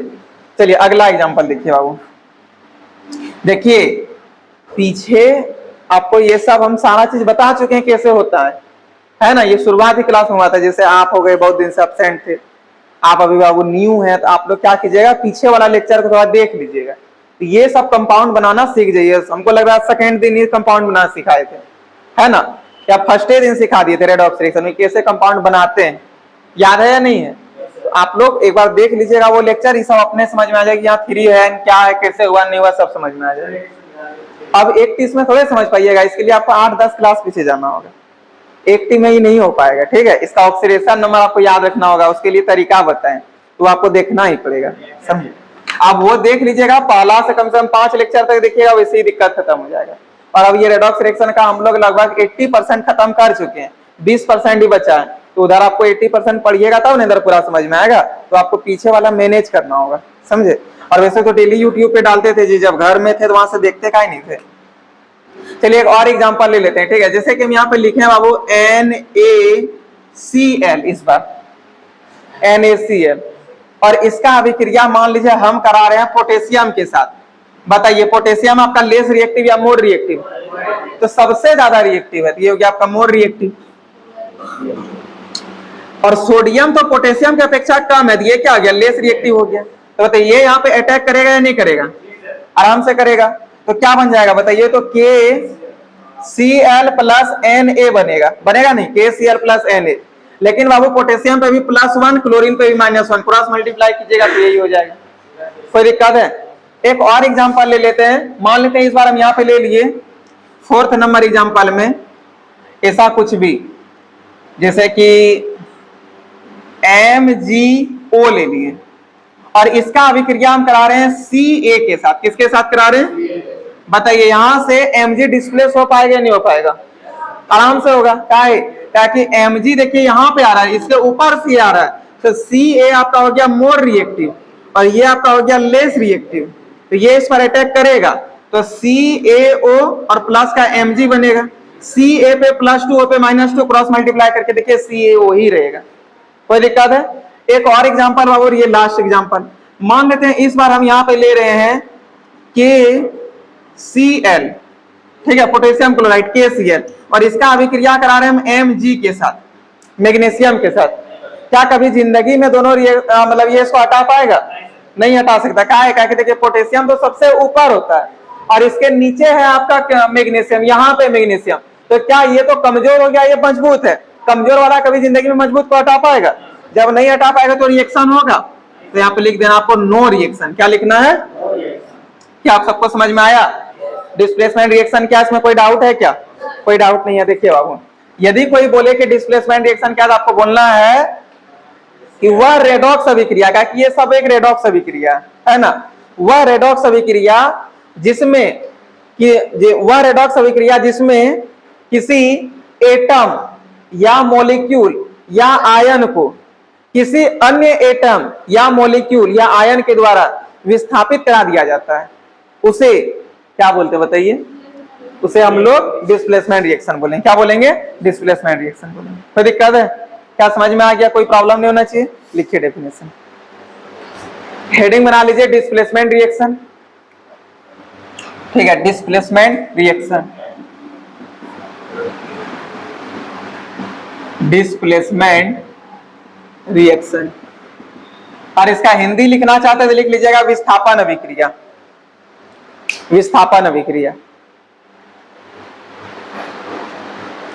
चलिए अगला एग्जांपल देखिए बाबू। देखिए पीछे आपको ये सब हम सारा चीज बता चुके हैं कैसे होता है ना। ये शुरुआती क्लास में हुआ था। जैसे आप हो गए बहुत दिन से एब्सेंट थे, आप अभी बाबू न्यू है, तो आप लोग क्या कीजिएगा, पीछे वाला लेक्चर को थोड़ा देख लीजिएगा, तो ये सब कंपाउंड बनाना सीख जाइए। हमको लग रहा है सेकेंड दिन ही कंपाउंड बनाना सिखाए थे, है ना, या फर्स्ट दिन सिखा दिए थे रेडॉक्स रिएक्शन में कैसे कंपाउंड बनाते हैं, याद है या नहीं है? तो आप लोग एक बार देख लीजिएगा वो लेक्चर, ये सब अपने समझ में आ जाएगा। यहाँ 3 है, क्या है, कैसे हुआ, नहीं हुआ, सब समझ में आ जाएगा। अब एक टीम में थोड़े समझ पाइएगा, इसके लिए आपको 8-10 क्लास पीछे जाना होगा, एक टीम में ही नहीं हो पाएगा, ठीक है। इसका ऑक्सीडेशन नंबर आपको याद रखना होगा, उसके लिए तरीका बताएं, तो आपको देखना ही पड़ेगा, समझे। आप वो देख लीजिएगा, पहला से कम 5 लेक्चर तक देखिएगा, वैसे ही दिक्कत खत्म हो जाएगा। और अब ये रेडॉक्स रिएक्शन का हम लोग लगभग 80% खत्म कर चुके हैं, 20% ही बचा है। तो उधर आपको 80% पढ़िएगा तब इधर पूरा समझ में आएगा, तो आपको पीछे वाला मैनेज करना होगा, समझे। और वैसे तो डेली यूट्यूब पे डालते थे जी, जब घर में थे तो वहां से देखते का ही नहीं थे। चलिए एक और एग्जांपल ले लेते हैं, ठीक है। जैसे कि हम यहाँ पे लिखे हैं बाबू NaCl, इस बार NaCl, और इसका अभिक्रिया मान लीजिए हम करा रहे हैं पोटेशियम के साथ, बताइए पोटेशियम आपका लेस रिएक्टिव या मोर रिएक्टिव? तो सबसे ज्यादा रिएक्टिव है, तो ये हो गया आपका मोर रिएक्टिव। और सोडियम तो पोटेशियम की अपेक्षा कम है, ये क्या हो गया, लेस रिएक्टिव हो गया। तो बताइए ये यहाँ पे अटैक करेगा या नहीं करेगा? आराम से करेगा। तो क्या बन जाएगा बताइए, तो KCl प्लस Na बनेगा, बनेगा नहीं, KCl प्लस Na। लेकिन बाबू पोटेशियम पे भी +1, क्लोरीन पे भी -1, क्रॉस मल्टीप्लाई कीजिएगा तो यही हो जाएगा, कोई दिक्कत है? एक और एग्जांपल ले लेते हैं, मान लेते हैं इस बार हम यहाँ पे ले लिए 4th नंबर एग्जांपल में ऐसा कुछ भी, जैसे कि MgO ले लिए और इसका अभिक्रिया हम करा रहे हैं Ca के साथ। किसके साथ करा रहे हैं बताइए? यहां से Mg डिस्प्लेस हो पाएगा नहीं हो पाएगा? आराम से होगा। ताकि Mg देखिए यहां पे आ रहा है, इसके ऊपर Ca आ रहा है, तो Ca आपका हो गया मोर रिएक्टिव और ये आपका हो गया लेस रिएक्टिव। तो ये इस पर अटैक करेगा तो CaO और प्लस का Mg बनेगा, Ca पे +2 O पे -2 क्रॉस मल्टीप्लाई करके देखिए CaO ही रहेगा, कोई दिक्कत है? एक और एग्जांपल और ये लास्ट एग्जांपल मान लेते हैं, इस बार हम यहाँ पे ले रहे हैं KCl, ठीक है, पोटेशियम क्लोराइड KCl, और इसका अभिक्रिया करा रहे हैं हम Mg के साथ, मैग्नीशियम के साथ। क्या कभी जिंदगी में दोनों मतलब ये इसको हटा पाएगा? नहीं हटा सकता। क्या है? कि देखिए पोटेशियम तो सबसे ऊपर होता है और इसके नीचे है आपका मैग्नीशियम, यहाँ पे मैग्नीशियम, तो क्या ये तो कमजोर हो गया, ये मजबूत है। कमजोर वाला कभी जिंदगी में मजबूत को हटा पाएगा? जब नहीं हटा पाएगा तो रिएक्शन होगा। तो यहाँ पे लिख देना आपको नो रिएक्शन। क्या लिखना है? क्या आप सबको समझ में आया? डिस्प्लेसमेंट रिएक्शन क्या, इसमें कोई डाउट है क्या? कोई डाउट नहीं है। देखिए बाबू, यदि कोई बोले कि डिस्प्लेसमेंट रिएक्शन क्या, आपको बोलना है कि वह रेडॉक्स अभिक्रिया का, कि ये सब एक रेडॉक्स अभिक्रिया है ना, वह रेडॉक्स अभिक्रिया जिसमें किसी एटम या मॉलिक्यूल या आयन को किसी अन्य एटम या मॉलिक्यूल या आयन के द्वारा विस्थापित करा दिया जाता है, उसे क्या बोलते हैं बताइए? उसे हम लोग डिस्प्लेसमेंट रिएक्शन बोलेंगे। क्या बोलेंगे? डिस्प्लेसमेंट रिएक्शन बोलेंगे। कोई दिक्कत है? क्या समझ में आ गया? कोई प्रॉब्लम नहीं होना चाहिए। लिखिए डेफिनेशन, हेडिंग बना लीजिए डिस्प्लेसमेंट रिएक्शन, ठीक है, डिस्प्लेसमेंट रिएक्शन, डिस्प्लेसमेंट रिएक्शन। और इसका हिंदी लिखना चाहते हैं तो लिख लीजिएगा विस्थापन अभिक्रिया, विस्थापन अभिक्रिया,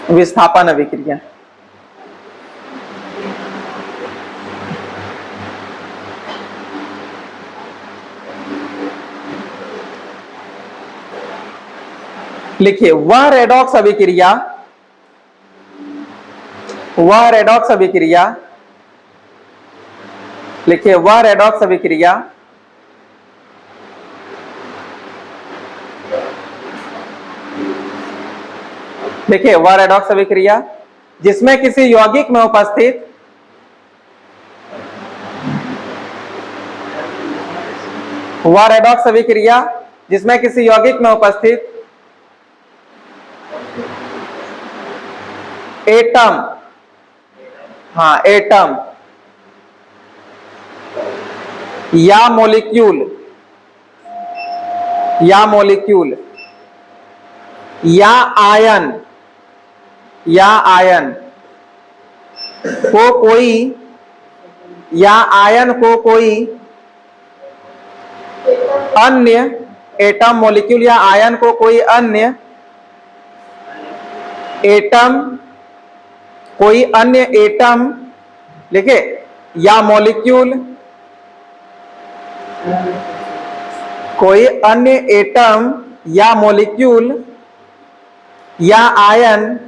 विस्थापन अभिक्रिया। लिखिए वह रेडॉक्स अभिक्रिया, वह रेडॉक्स अभिक्रिया, लिखिए वह रेडॉक्स अभिक्रिया देखिए वह रेडॉक्स अभिक्रिया जिसमें किसी यौगिक में उपस्थित वह रेडॉक्स अभिक्रिया जिसमें किसी यौगिक में उपस्थित एटम, हाँ एटम या मॉलिक्यूल या आयन को कोई अन्य एटम मॉलिक्यूल या आयन को कोई अन्य एटम, कोई अन्य एटम लिखे या मॉलिक्यूल, कोई अन्य एटम या मॉलिक्यूल या आयन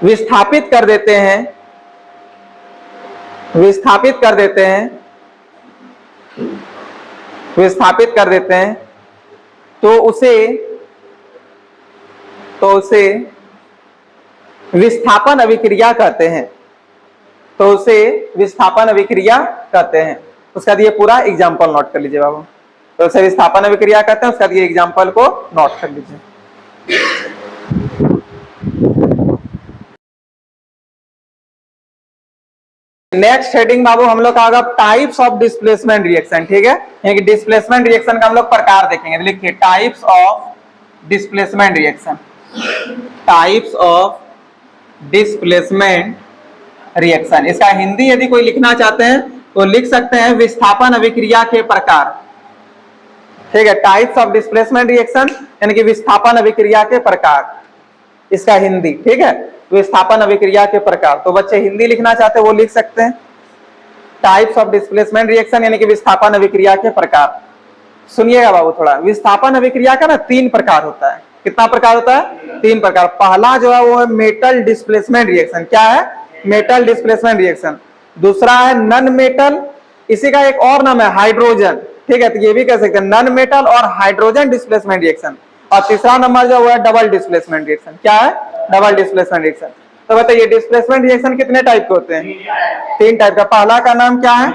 विस्थापित कर देते हैं, तो उसे विस्थापन अभिक्रिया कहते हैं, उसका दिए पूरा एग्जाम्पल नोट कर लीजिए बाबू। तो उसे विस्थापन अभिक्रिया कहते हैं, उसका दिए एग्जाम्पल को नोट कर लीजिए। नेक्स्ट हेडिंग बाबू हम लोग का होगा टाइप्स ऑफ डिस्प्लेसमेंट रिएक्शन, ठीक है। यानी कि डिस्प्लेसमेंट रिएक्शन का हम लोग प्रकार देखेंगे। तो लिखिए types of displacement reaction, types of displacement reaction. इसका हिंदी यदि कोई लिखना चाहते हैं तो लिख सकते हैं विस्थापन अभिक्रिया के प्रकार, ठीक है। टाइप्स ऑफ डिस्प्लेसमेंट रिएक्शन यानी कि विस्थापन अभिक्रिया के प्रकार, इसका हिंदी, ठीक है, विस्थापन अभिक्रिया के प्रकार। तो बच्चे हिंदी लिखना चाहते हैं वो लिख सकते हैं टाइप्स ऑफ डिस्प्लेसमेंट रिएक्शन यानी कि विस्थापन अभिक्रिया के प्रकार। सुनिएगा बाबू थोड़ा, विस्थापन अभिक्रिया का ना 3 प्रकार होता है। कितना प्रकार होता है? 3 प्रकार। पहला जो है वो है मेटल डिस्प्लेसमेंट रिएक्शन। क्या है? Metal displacement reaction. दूसरा है नन मेटल, इसी का एक और नाम है हाइड्रोजन, ठीक है, तो ये भी कह सकते हैं नन मेटल और हाइड्रोजन डिस्प्लेसमेंट रिएक्शन। और तीसरा नंबर जो है डबल डिस्प्लेसमेंट रिएक्शन। क्या है? Double displacement reaction. तो बताइए डिस्प्लेसमेंट रिएक्शन कितने टाइप के होते हैं? 3 टाइप का। पहला का नाम क्या है?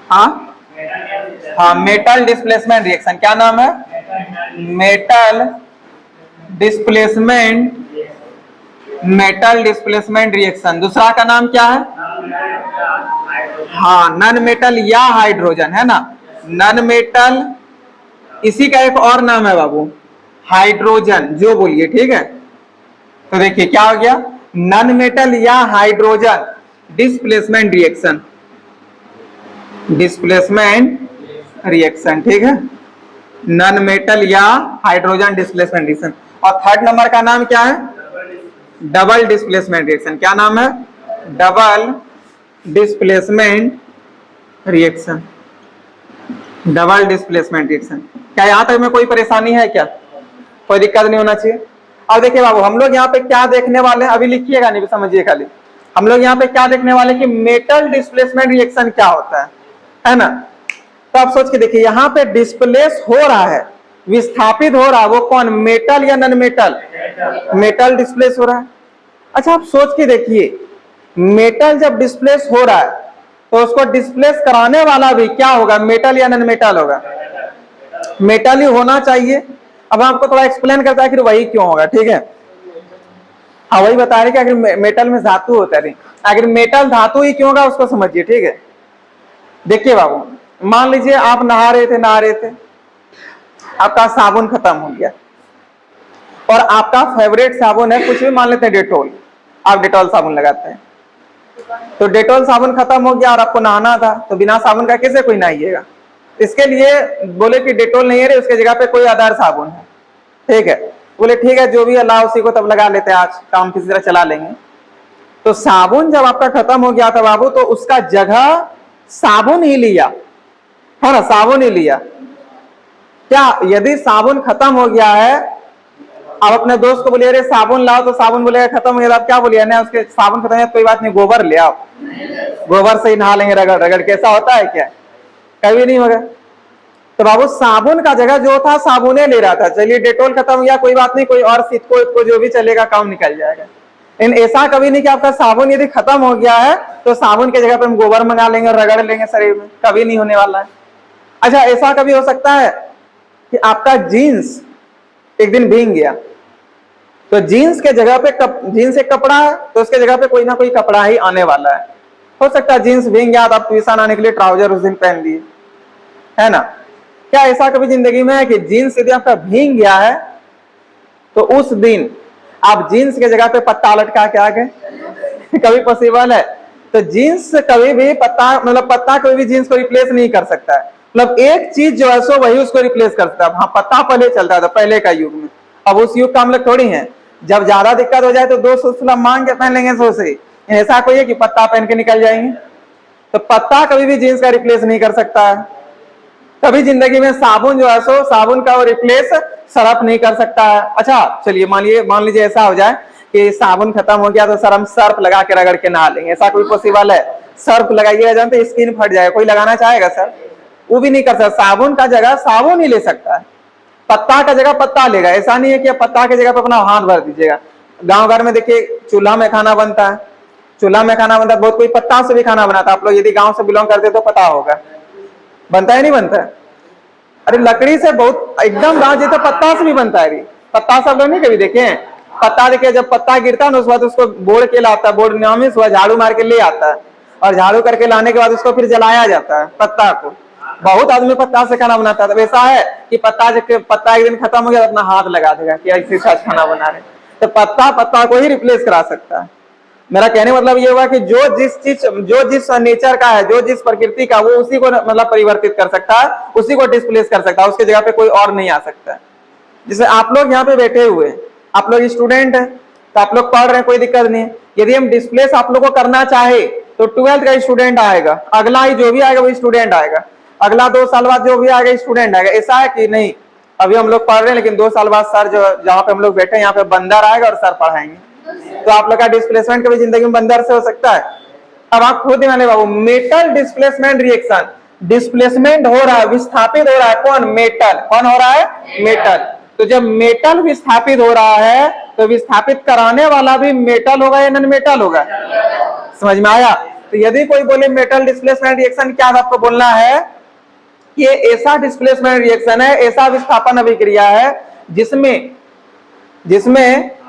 हाँ, मेटल डिस्प्लेसमेंट रिएक्शन। क्या नाम है? Metal displacement reaction. दूसरा का नाम क्या है? हाँ, नन मेटल या हाइड्रोजन, है ना, नन मेटल। इसी का एक और नाम है बाबू हाइड्रोजन, जो बोलिए, ठीक है। तो देखिए क्या हो गया, नन मेटल या हाइड्रोजन डिस्प्लेसमेंट रिएक्शन, ठीक है, नन मेटल या हाइड्रोजन डिस्प्लेसमेंट रिएक्शन। और थर्ड नंबर का नाम क्या है? Double displacement reaction. क्या नाम है? Double displacement reaction, double displacement reaction. क्या यहाँ तक में कोई परेशानी है क्या? कोई दिक्कत नहीं होना चाहिए। अब देखिए बाबू हम लोग यहाँ पे क्या देखने वाले हैं, अभी लिखिएगा नहीं, समझिए खाली। हम लोग यहाँ पे क्या देखने वाले हैं कि मेटल डिस्प्लेसमेंट रिएक्शन क्या होता है ना। तो आप सोच के देखिए, यहाँ पे डिस्प्लेस हो रहा है, विस्थापित हो रहा है, वो कौन, मेटल या नन मेटल? मेटल डिस्प्लेस हो रहा है। अच्छा आप सोच के देखिए, मेटल जब डिस्प्लेस हो रहा है तो उसको डिस्प्लेस कराने वाला भी क्या होगा, मेटल या नन मेटल होगा? मेटल ही होना चाहिए। अब आपको थोड़ा एक्सप्लेन करता है कि वही क्यों होगा, ठीक है। हाँ वही बता रहे कि अगर मेटल में धातु होता है, अगर मेटल धातु ही क्यों होगा उसको समझिए, ठीक है। देखिए बाबू, मान लीजिए आप नहा रहे थे, आपका साबुन खत्म हो गया और आपका फेवरेट साबुन है, कुछ भी मान लेते हैं डेटोल, आप डेटोल साबुन लगाते हैं। तो डेटोल साबुन खत्म हो गया और आपको नहाना था, तो बिना साबुन का कैसे कोई नहाइएगा? इसके लिए बोले कि डेटोल नहीं है रे, उसके जगह पे कोई अदर साबुन है, ठीक है। बोले ठीक है, जो भी अल्लाह उसी को तब लगा लेते हैं, आज काम किसी तरह चला लेंगे। तो साबुन जब आपका खत्म हो गया था बाबू, तो उसका जगह साबुन ही लिया, है ना, साबुन ही लिया। क्या यदि साबुन खत्म हो गया है, आप अपने दोस्त को बोलिए अरे साबुन लाओ, तो साबुन बोलेगा खत्म हो गया, आप क्या बोलिए ना, उसके साबुन खत्म है कोई बात नहीं, गोबर ले आओ, गोबर से ही नहा लेंगे रगड़ रगड़ के। ऐसा होता है क्या? कभी नहीं होगा। तो बाबू साबुन का जगह जो था साबुने ले रहा था। चलिए डेटोल खत्म हो गया, कोई बात नहीं, कोई और सिटको जो भी चलेगा, काम निकल जाएगा। इन ऐसा कभी नहीं कि आपका साबुन यदि खत्म हो गया है तो साबुन के जगह पे हम गोबर मंगा लेंगे और रगड़ लेंगे शरीर में, कभी नहीं होने वाला है। अच्छा ऐसा कभी हो सकता है कि आपका जीन्स एक दिन भीग गया, तो जीन्स के जगह पे जीन्स एक कपड़ा है, तो उसके जगह पे कोई ना कोई कपड़ा ही आने वाला है। हो सकता है जीन्स भीग गया तो आप ट्यूशन आने के लिए ट्राउजर उस दिन पहन लिए, है ना। क्या ऐसा कभी जिंदगी में है कि जीन्स यदि आपका भीग गया है तो उस दिन आप जीन्स के जगह पे पत्ता लटका के आ गए? कभी पॉसिबल है? तो जीन्स कभी भी पत्ता कोई भी जीन्स को रिप्लेस नहीं कर सकता है। मतलब एक चीज जो है सो वही उसको रिप्लेस कर सकता है। हाँ पत्ता पहले चलता था पहले का युग में, अब उस युग का हम लोग थोड़ी है। जब ज्यादा दिक्कत हो जाए तो 200 सुलभ मांग के पहन लेंगे 100 से। ऐसा कोई है कि पत्ता पहन के निकल जाएंगे? तो पत्ता कभी भी जीन्स का रिप्लेस नहीं कर सकता है। कभी जिंदगी में साबुन जो है सो साबुन का वो रिप्लेस सर्फ नहीं कर सकता है। अच्छा चलिए मान लीजिए ऐसा हो जाए कि साबुन खत्म हो गया तो सर हम सर्फ लगा के रगड़ के नहा लेंगे, ऐसा कोई पॉसिबल है? सर्फ लगाइएगा जानते स्किन फट जाएगा, कोई लगाना चाहेगा सर? वो भी नहीं कर सकता। साबुन का जगह साबुन ही ले सकता है, पत्ता का जगह पत्ता लेगा। ऐसा नहीं है कि पत्ता की जगह पे अपना हाथ भर दीजिएगा। गांव घर में देखिए चूल्हा में खाना बनता है, बहुत कोई पत्ता से भी खाना बनाता है। आप लोग यदि गांव से बिलोंग करते तो पता होगा, बनता है नहीं बनता है? अरे लकड़ी से बहुत एकदम गांव जैसे पत्ता से भी बनता है। पत्ता सब लोग नहीं कभी देखे हैं? पत्ता देखिए जब पत्ता गिरता है ना उसके बाद उसको बोड़ के लाता है, बोड़ नामी सुबह झाड़ू मार के ले आता है, और झाड़ू करके लाने के बाद उसको फिर जलाया जाता है पत्ता को। बहुत आदमी पत्ता से खाना बनाता है, तो वैसा है कि पत्ता एक दिन खत्म हो गया तो अपना हाथ लगा देगा कि ऐसे साथ खाना बना रहे, तो पत्ता को ही रिप्लेस करा सकता है। मेरा कहने मतलब ये हुआ कि जो जिस नेचर का है, जो जिस प्रकृति का, वो उसी को मतलब परिवर्तित कर सकता है, उसी को डिस्प्लेस कर सकता है, उसके जगह पे कोई और नहीं आ सकता है। जैसे आप लोग यहाँ पे बैठे हुए, आप लोग स्टूडेंट हैं, तो आप लोग पढ़ रहे हैं, कोई दिक्कत नहीं है। यदि हम डिस्प्लेस आप लोग को करना चाहे तो 12th का स्टूडेंट आएगा, अगला ही जो भी आएगा वो स्टूडेंट आएगा, अगला 2 साल बाद जो भी आएगा स्टूडेंट आएगा। ऐसा है कि नहीं, अभी हम लोग पढ़ रहे हैं लेकिन 2 साल बाद सर जो जहाँ पे हम लोग बैठे हैं यहाँ पे बंदर आएगा और सर पढ़ाएंगे, तो आप लोग का डिस्प्लेसमेंट कभी जिंदगी में बंदर से हो सकता है? अब आप खुद ध्यान बाबू, मेटल डिस्प्लेसमेंट रिएक्शन, डिस्प्लेसमेंट हो रहा है, विस्थापित हो रहा है, कौन? मेटल। कौन हो रहा है? मेटल। तो जब मेटल विस्थापित हो रहा है तो विस्थापित कराने वाला भी मेटल होगा या नॉन मेटल होगा? समझ में आया? तो यदि कोई बोले मेटल डिस्प्लेसमेंट रिएक्शन, क्या आपको बोलना है? ये ऐसा डिस्प्लेसमेंट रिएक्शन है, ऐसा विस्थापन अभिक्रिया है जिसमें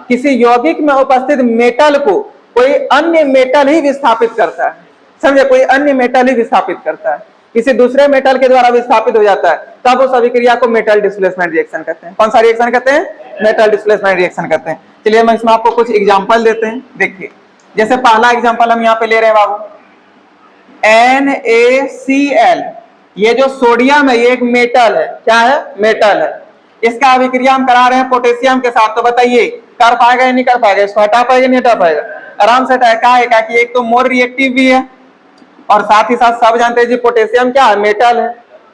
किसी यौगिक में उपस्थित मेटल को कोई अन्य मेटल ही विस्थापित करता है। समझे? कोई अन्य मेटल ही विस्थापित करता है, किसी दूसरे मेटल के द्वारा विस्थापित हो जाता है, तब उस अभिक्रिया को मेटल डिस्प्लेसमेंट रिएक्शन कहते हैं। कौन सा रिएक्शन कहते हैं? मेटल डिस्प्लेसमेंट रिएक्शन कहते हैं। चलिए हम इसमें आपको कुछ एग्जांपल देते हैं। देखिए, जैसे पहला एग्जांपल हम यहाँ पे ले रहे हैं बाबू, NaCl। ये जो सोडियम है ये एक मेटल है। क्या है? मेटल है। इसका अभिक्रिया हम करा रहे हैं पोटेशियम के साथ, तो बताइए कर पाएगा या नहीं कर पाएगा? इसको हटा पाएगा नहीं हटा पाएगा? आराम से हटाएगा। कि एक तो मोर रिएक्टिव भी है, और साथ ही साथ सब जानते हैं जी पोटेशियम क्या है? मेटल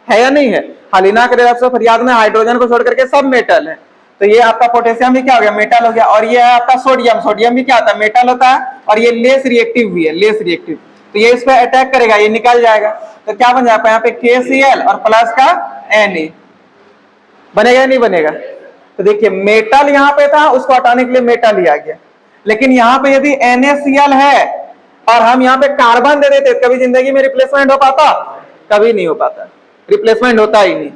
है या नहीं है? हालिना के रिएक्शन फरियाद में हाइड्रोजन को छोड़ करके सब मेटल है, तो ये आपका पोटेशियम भी क्या हो गया? मेटल हो गया। और ये है आपका सोडियम, सोडियम भी क्या होता है? मेटल होता है, और ये लेस रिएक्टिव भी है, लेस रिएक्टिव। तो ये इस पर अटैक करेगा, ये निकल जाएगा, तो क्या बन जाएगा? यहाँ पे KCl और प्लस का Na बनेगा या नहीं बनेगा? तो देखिए मेटल यहाँ पे था, उसको हटाने के लिए मेटल ही आ गया। लेकिन यहाँ पे यदि NaCl है और हम यहाँ पे कार्बन दे देते, कभी जिंदगी में रिप्लेसमेंट हो पाता? कभी नहीं हो पाता, रिप्लेसमेंट होता ही नहीं।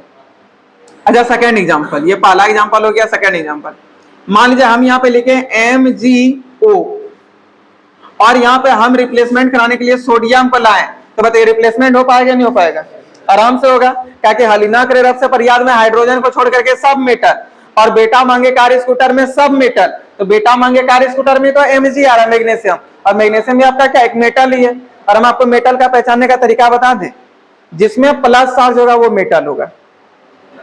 अच्छा, सेकेंड एग्जांपल, ये पहला एग्जांपल हो गया। सेकेंड एग्जांपल, मान लीजिए हम यहाँ पे लिखे MgO और यहाँ पे हम रिप्लेसमेंट कराने के लिए सोडियम को लाए, तो बताइए रिप्लेसमेंट हो पाएगा नहीं हो पाएगा? आराम से होगा, क्या कि हालिना के रिएक्शन से फरियाद में हाइड्रोजन को छोड़ करके सब मेटल, और बेटा मांगे कार स्कूटर में सब मेटल, तो बेटा मांगे कार स्कूटर में तो Mg आ रहा है, मैग्नीशियम, और मैग्नीशियम भी आपका क्या? एक मेटल ही है। और हम आपको मेटल का पहचानने का तरीका बता दें, जिसमें प्लस चार्ज होगा वो मेटल होगा।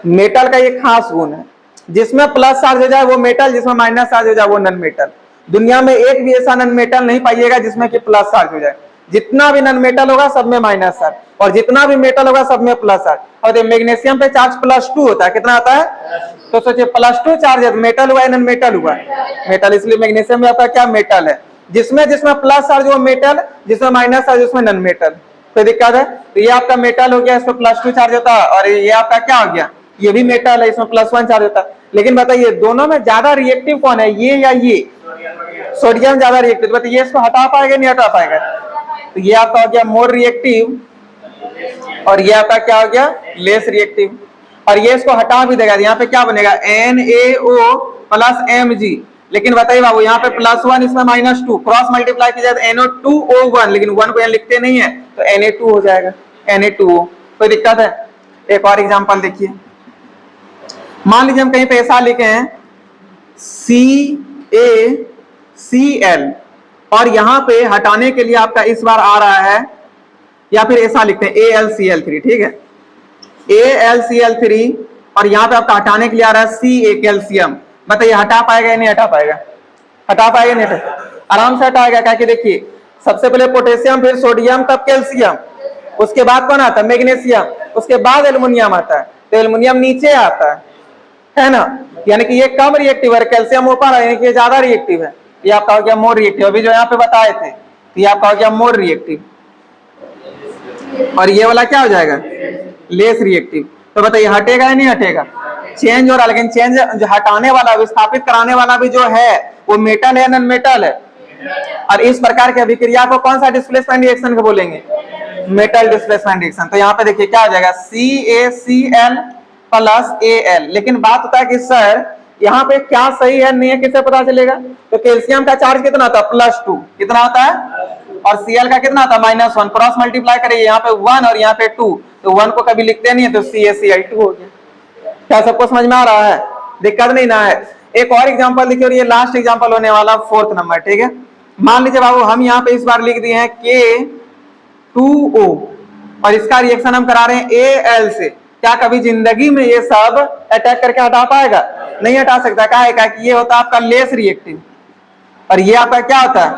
मेटल का ये खास गुण है, जिसमें प्लस चार्ज हो जाए वो मेटल, जिसमें माइनस चार्ज हो जाए वो नॉन मेटल। दुनिया में एक भी ऐसा नॉन मेटल नहीं पाइएगा जिसमें कि प्लस चार्ज हो जाए। जितना भी नॉन मेटल होगा सब में माइनस चार्ज, और जितना भी मेटल होगा सब में प्लस चार्ज। और मैग्नीशियम पे चार्ज +2 होता है, कितना आता है? तो सोचिए +2 चार्ज है, मेटल हुआ या नॉन मेटल हुआ? मेटल, इसलिए मैग्नीशियम में आपका क्या? मेटल है। जिसमें प्लस चार्ज वो मेटल, जिसमें माइनस चार्ज उसमें नॉन मेटल। कोई दिक्कत है? तो ये आपका मेटल हो गया, इसमें +2 चार्ज होता है, और ये आपका क्या हो गया? ये भी मेटल है, इसमें +1 चार्ज होता है। लेकिन बताइए दोनों में ज्यादा रिएक्टिव कौन है, ये या ये? सोडियम ज्यादा रिएक्टिव। बताइए इसको हटा पाएगा नहीं हटा पाएगा? तो ये आपका हो गया मोर रिएक्टिव, और ये आपका क्या हो गया? Less reactive. और ये इसको हटा भी देगा, यहाँ पे क्या बनेगा? NaO plus Mg। लेकिन बताइए बाबू यहाँ पे +1, इसमें -2, क्रॉस मल्टीप्लाई किया जाए तो NO2O1, लेकिन 1 को यहाँ लिखते नहीं है तो Na2 हो जाएगा, Na2O। कोई दिक्कत है? एक और एग्जांपल देखिए, मान लीजिए हम कहीं पे ऐसा लिखे हैं CaCl, और यहाँ पे हटाने के लिए आपका इस बार आ रहा है, या फिर ऐसा लिखते हैं AlCl3, ठीक है, AlCl3, और यहाँ पे आपका हटाने के लिए आ रहा है Ca कैल्शियम। बताइए हटा पाएगा या नहीं हटा पाएगा? हटा पाएगा नहीं हटा? आराम से हटाएगा। क्या कि देखिए सबसे पहले पोटेशियम, फिर सोडियम, तब कैल्शियम, उसके बाद कौन आता है? मैग्नीशियम, उसके बाद एल्युमिनियम आता है, तो एल्युमिनियम नीचे आता है ना? यानी कि ये कम रिएक्टिव है, कैल्शियम ऊपर है, यानी कि ये ज्यादा रिएक्टिव है। ये आपका हो गया मोर रिएक्टिव। अभी जो यहाँ पे बताए थे, तो ये आपका हो गया मोर रिएक्टिव, और ये वाला क्या हो जाएगा? Less reactive. तो बताइए हटेगा या नहीं हटेगा? चेंज हो रहा है, लेकिन चेंज जो हटाने वाला, विस्थापित कराने वाला भी जो है वो मेटल है नॉन मेटल है। और इस प्रकार की अभिक्रिया को कौन सा डिस्प्लेसमेंट रिएक्शन को बोलेंगे? Metal displacement reaction. तो यहाँ पे देखिए क्या हो जाएगा? CaCl plus Al। लेकिन बात होता है कि सर यहाँ पे क्या सही है नहीं है किससे पता चलेगा? तो कैल्शियम का चार्ज कितना होता है? +2। कितना होता है? और Cl का कितना था -1, क्रॉस मल्टीप्लाई करिए, यहाँ पे 1 और यहाँ पे 2, तो 1 को कभी लिखते नहीं है, तो CaCl2 हो गया। क्या सबको समझ में आ रहा है? दिक्कत नहीं ना है। एक और एग्जांपल देखिए, और ये लास्ट एग्जांपल होने वाला 4th नंबर, ठीक है। मान लीजिए बाबू हम यहाँ पे इस बार लिख दिए हैं K2O और इसका रिएक्शन हम करा रहे हैं Al से। क्या कभी जिंदगी में ये सब अटैक करके हटा पाएगा? नहीं हटा सकता। क्या है कि ये होता है आपका लेस रिएक्टिव और ये आपका क्या होता है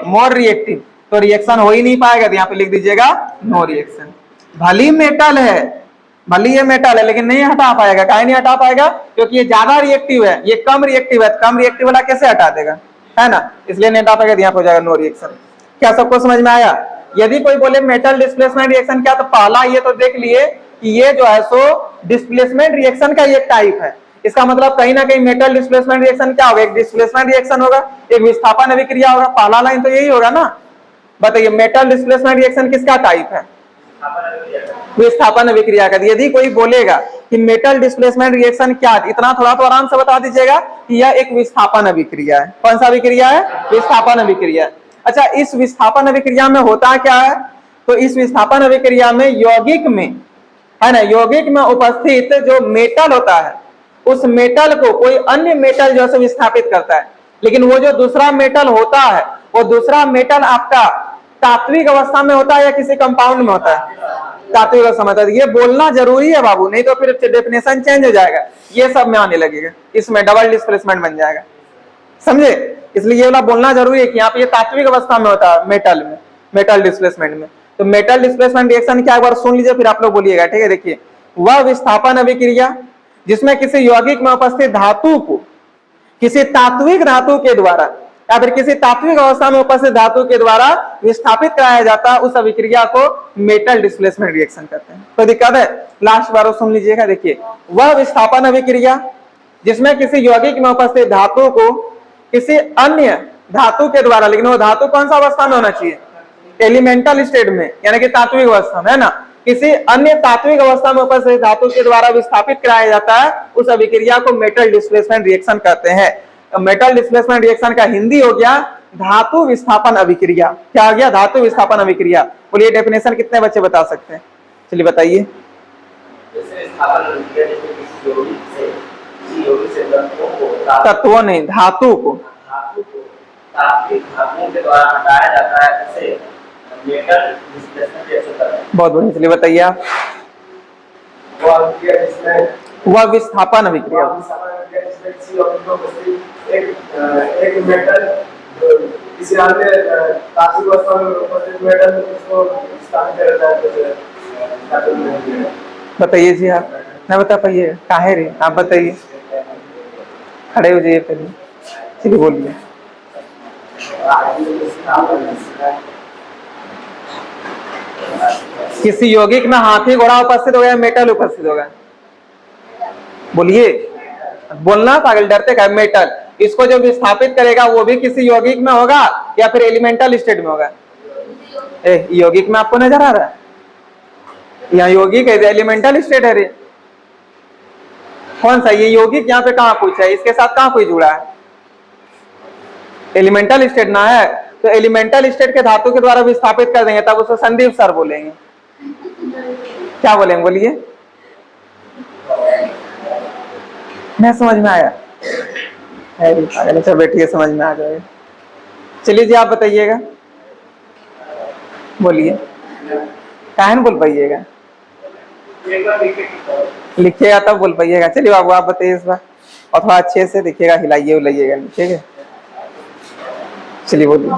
मोर रिएक्टिव, तो रिएक्शन हो ही नहीं पाएगा। तो यहाँ पे लिख दीजिएगा नो रिएक्शन। भली मेटल है, भली ये मेटल है, लेकिन नहीं हटा पाएगा। काहे नहीं हटा पाएगा? क्योंकि ये ज्यादा रिएक्टिव है, ये कम रिएक्टिव है। कम रिएक्टिव वाला कैसे हटा देगा, है ना, इसलिए नहीं हटा पाएगा। यहाँ पे हो जाएगा नो रिएक्शन। क्या सबको समझ में आया? यदि कोई बोले मेटल डिस्प्लेसमेंट रिएक्शन क्या, तो पहला ये तो देख लिए कि ये जो है सो डिस्प्लेसमेंट रिएक्शन का एक टाइप है। इसका मतलब कहीं ना कहीं मेटल डिस्प्लेसमेंट रिएक्शन क्या होगा, एक डिस्प्लेसमेंट रिएक्शन होगा, एक विस्थापन अभिक्रिया होगा। पहला लाइन तो यही होगा ना। बताइए मेटल डिस्प्लेसमेंट रिएक्शन किसका टाइप है? विस्थापन अभिक्रिया का। यदि कोई बोलेगा कि मेटल डिस्प्लेसमेंट रिएक्शन क्या, इतना थोड़ा तो आराम से बता दीजिएगा कि यह एक विस्थापन अभिक्रिया है। कौन सा अभिक्रिया है? विस्थापन अभिक्रिया। अच्छा, इस विस्थापन अभिक्रिया में होता क्या है? तो इस विस्थापन अभिक्रिया में यौगिक में, है ना, यौगिक में उपस्थित जो मेटल होता है, उस मेटल को कोई अन्य मेटल जो है विस्थापित करता है। लेकिन वो जो दूसरा मेटल होता है, वो दूसरा मेटल आपका तात्विक अवस्था में होता है या किसी कंपाउंड में होता है? तात्विक अवस्था में होता है। ये बोलना जरूरी है बाबू, नहीं तो फिर डेफिनेशन चेंज हो जाएगा, ये सब में आने लगेगा, इसमें डबल डिस्प्लेसमेंट बन जाएगा, समझे? इसलिए ये वाला बोलना जरूरी है कि यहाँ पे ये तात्विक अवस्था में होता है मेटल में, मेटल डिस्प्लेसमेंट में। तो मेटल डिस्प्लेसमेंट रिएक्शन क्या, एक बार सुन लीजिए फिर आप लोग बोलिएगा, ठीक है। देखिए, वह विस्थापन अभिक्रिया जिसमें किसी यौगिक में उपस्थित धातु को किसी तात्विक धातु के द्वारा या फिर किसी तात्विक अवस्था में उपस्थित धातु के द्वारा विस्थापित कराया जाता है, उस अभिक्रिया को मेटल डिस्प्लेसमेंट रिएक्शन कहते हैं। तो दिक्कत है, लास्ट बार सुन लीजिएगा। देखिए, वह विस्थापन अभिक्रिया जिसमें किसी यौगिक में उपस्थित धातु को किसी अन्य धातु के द्वारा, लेकिन वो धातु कौन सा अवस्था में होना चाहिए? एलिमेंटल स्टेट में, यानी कि तात्विक अवस्था में, है ना। किसी अन्य तात्विक अवस्था में उपस्थित धातु के द्वारा विस्थापित कराया जाता है, उस अभिक्रिया को मेटल डिस्प्लेसमेंट रिएक्शन कहते हैं। तो मेटल डिस्प्लेसमेंट रिएक्शन का हिंदी हो गया धातु विस्थापन अभिक्रिया। क्या हो गया? धातु विस्थापन अभिक्रिया। बोलिए डेफिनेशन कितने बच्चे बता सकते हैं? चलिए बताइए। तत्वों नहीं, धातु को हटाया जाता है, इसे मेटल डिस्प्लेसमेंट रिएक्शन कहते हैं। बहुत बढ़िया, चलिए बताइए आप। वह विस्थापन अभिक्रिया एक मेटल किसी अन्य तात्विक अवस्था में उपस्थित मेटल उसको विस्थापित करता है। बताइए जी आप, ना बता पाइए काहे रे, आप बताइए, खड़े हो जाइए पहले, चलिए बोलिए। किसी यौगिक में हाथी घोड़ा उपस्थित होगा या मेटल उपस्थित होगा? बोलिए, बोलना पागल, डरते का? मेटल। इसको जो विस्थापित करेगा वो भी किसी यौगिक में होगा या फिर एलिमेंटल स्टेट में होगा? यौगिक में आपको नजर आ रहा है? यहाँ यौगिक है, एलिमेंटल स्टेट है रे। कौन सा ये यौगिक? यहाँ पे कहाँ पूछा है? इसके साथ कहाँ कोई जुड़ा है? एलिमेंटल स्टेट ना है, तो एलिमेंटल स्टेट के धातु के द्वारा विस्थापित कर देंगे, तब उसको संदीप सर बोलेंगे। क्या बोलेंगे? बोलिए, मैं समझ में आया? अच्छा बैठिए, समझ में आ जाएगा। चलिए जी आप बताइएगा, बोलिए। काहे न बोल पाइएगा? लिखिएगा तब बोल पाइएगा। चलिए बाबू आप बताइए इस बार, और थोड़ा अच्छे से देखिएगा, हिलाइए उलाइएगा, ठीक है। चलिए बोलिए।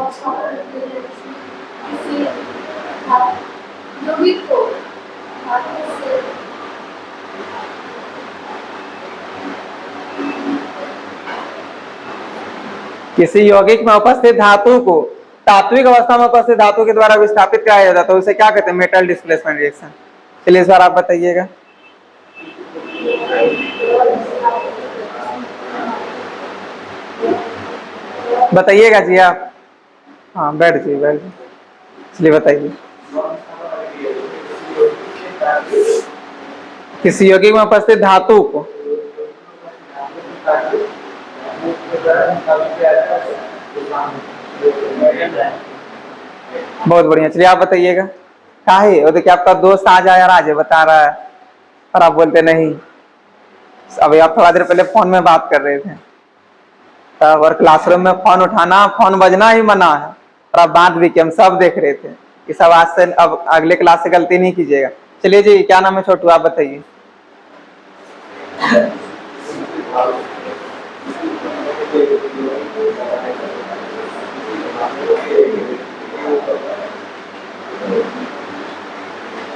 किसी यौगिक में उपस्थित धातु को तात्विक अवस्था में उपस्थित धातु के द्वारा विस्थापित कराया जाता है, उसे क्या कहते हैं? Metal displacement reaction. चलिए इस बार आप बताइएगा। बताइएगा जी आप। हाँ बैठ जाइए, बैठ जाइए। चलिए बताइए। किसी यौगिक में उपस्थित धातु को बहुत बढ़िया। चलिए आप बताइएगा। कहा है वो? देखिए आपका दोस्त आज आया राज बता रहा है और आप बोलते नहीं। अभी आप थोड़ा देर पहले फोन में बात कर रहे थे तब, और क्लासरूम में फोन उठाना, फोन बजना ही मना है, और आप बात भी की, हम सब देख रहे थे। ये सब आज से अब अगले क्लास से गलती नहीं कीजिएगा। चलिए जी, क्या नाम है छोटू, आप बताइए।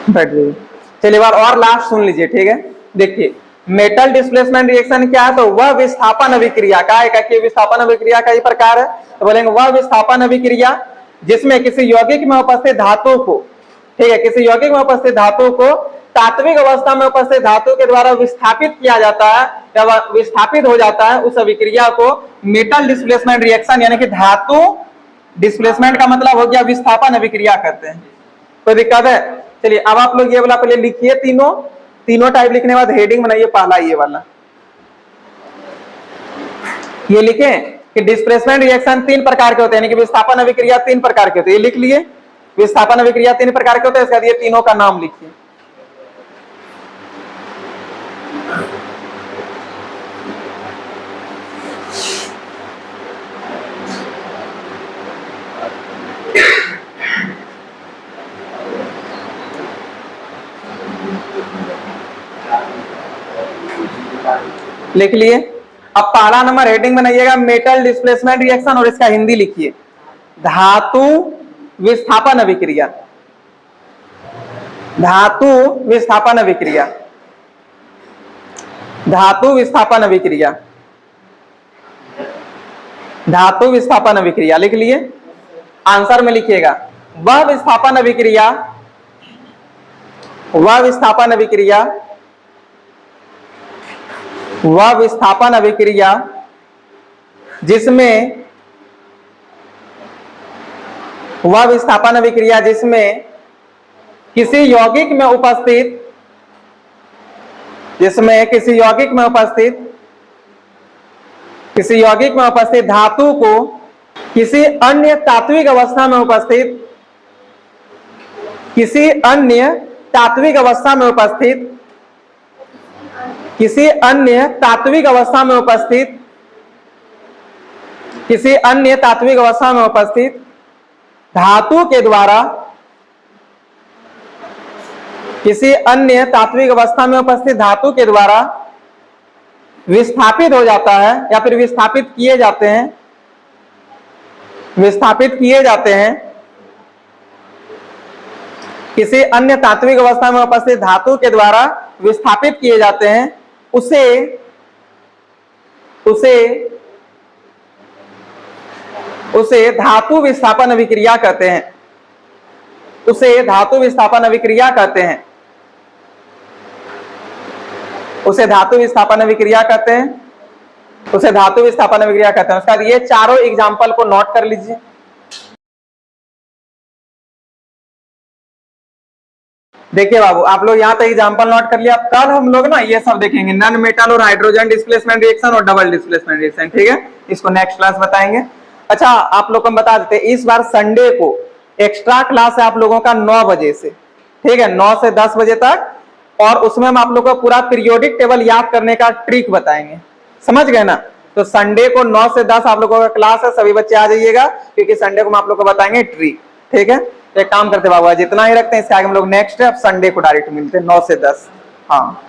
बैठ जाइए। चलिए बार और लास्ट सुन लीजिए, ठीक है। देखिए मेटल डिस्प्लेसमेंट रिएक्शन क्या है, तो वह विस्थापन अभिक्रिया का है कि विस्थापन अभिक्रिया का ही प्रकार है, तो बोलेंगे वह विस्थापन अभिक्रिया जिसमें किसी यौगिक में उपस्थित धातु को, ठीक है, किसी यौगिक में उपस्थित धातु को तात्विक अवस्था में उपस्थित धातु के द्वारा विस्थापित किया जाता है या विस्थापित हो जाता है, उस अभिक्रिया को मेटल डिस्प्लेसमेंट रिएक्शन यानी कि धातु डिस्प्लेसमेंट का मतलब हो गया विस्थापन अभिक्रिया कहते हैं। कोई दिक्कत है? चलिए अब आप लोग ये वाला पहले लिखिए, तीनों टाइप लिखने के बाद हेडिंग बनाइए पहला ये वाला। ये लिखें कि डिस्प्लेसमेंट रिएक्शन 3 प्रकार के होते हैं, यानी कि विस्थापन अभिक्रिया 3 प्रकार के होते हैं। ये लिख लिए, विस्थापन अभिक्रिया 3 प्रकार के होते हैं। इसके बाद ये तीनों का नाम लिखिए। लिख लिए। अब पहला नंबर हेडिंग बनाइएगा मेटल डिस्प्लेसमेंट रिएक्शन, और इसका हिंदी लिखिए धातु विस्थापन अभिक्रिया। धातु विस्थापन अभिक्रिया, धातु विस्थापन अभिक्रिया, धातु विस्थापन अभिक्रिया लिख लिए। आंसर में लिखिएगा वह विस्थापन अभिक्रिया, वह विस्थापन अभिक्रिया, वह विस्थापन अभिक्रिया जिसमें, वह विस्थापन अभिक्रिया जिसमें किसी यौगिक में उपस्थित, जिसमें किसी यौगिक में उपस्थित, किसी यौगिक में उपस्थित धातु को किसी अन्य तात्विक अवस्था में उपस्थित, किसी अन्य तात्विक अवस्था में उपस्थित, किसी अन्य तात्विक अवस्था में उपस्थित, किसी अन्य तात्विक अवस्था में उपस्थित धातु के द्वारा, किसी अन्य तात्विक अवस्था में उपस्थित धातु के द्वारा विस्थापित हो जाता है या फिर विस्थापित किए जाते हैं, विस्थापित किए जाते हैं, किसी अन्य तात्विक अवस्था में उपस्थित धातु के द्वारा विस्थापित किए जाते हैं, उसे धातु विस्थापन अभिक्रिया कहते हैं। उसे धातु विस्थापन अभिक्रिया कहते हैं। उसे धातु विस्थापन अभिक्रिया कहते हैं। उसे धातु विस्थापन अभिक्रिया कहते हैं। उसके बाद ये चारों एग्जाम्पल को नोट कर लीजिए। देखिए बाबू, आप लोग यहाँ तक एग्जाम्पल नोट कर लिया। अब कल हम लोग ना ये सब देखेंगे, नॉन मेटल और हाइड्रोजन डिस्प्लेसमेंट रिएक्शन और डबल डिस्प्लेसमेंट रिएक्शन, ठीक है। इसको नेक्स्ट क्लास बताएंगे। अच्छा, आप लोग को हम बता देते हैं, इस बार संडे को एक्स्ट्रा क्लास है आप लोगों का 9 बजे से, ठीक है, 9 से 10 बजे तक, और उसमें हम आप लोगों को पूरा पीरियोडिक टेबल याद करने का ट्रिक बताएंगे। समझ गए ना? तो संडे को 9 से 10 आप लोगों का क्लास है, सभी बच्चे आ जाइएगा, क्योंकि संडे को हम आप लोग को बताएंगे ट्रिक, ठीक है। एक काम करते बाबू, जितना ही रखते हैं, इसके आगे हम लोग नेक्स्ट है, अब संडे को डायरेक्ट मिलते हैं 9 से 10। हाँ।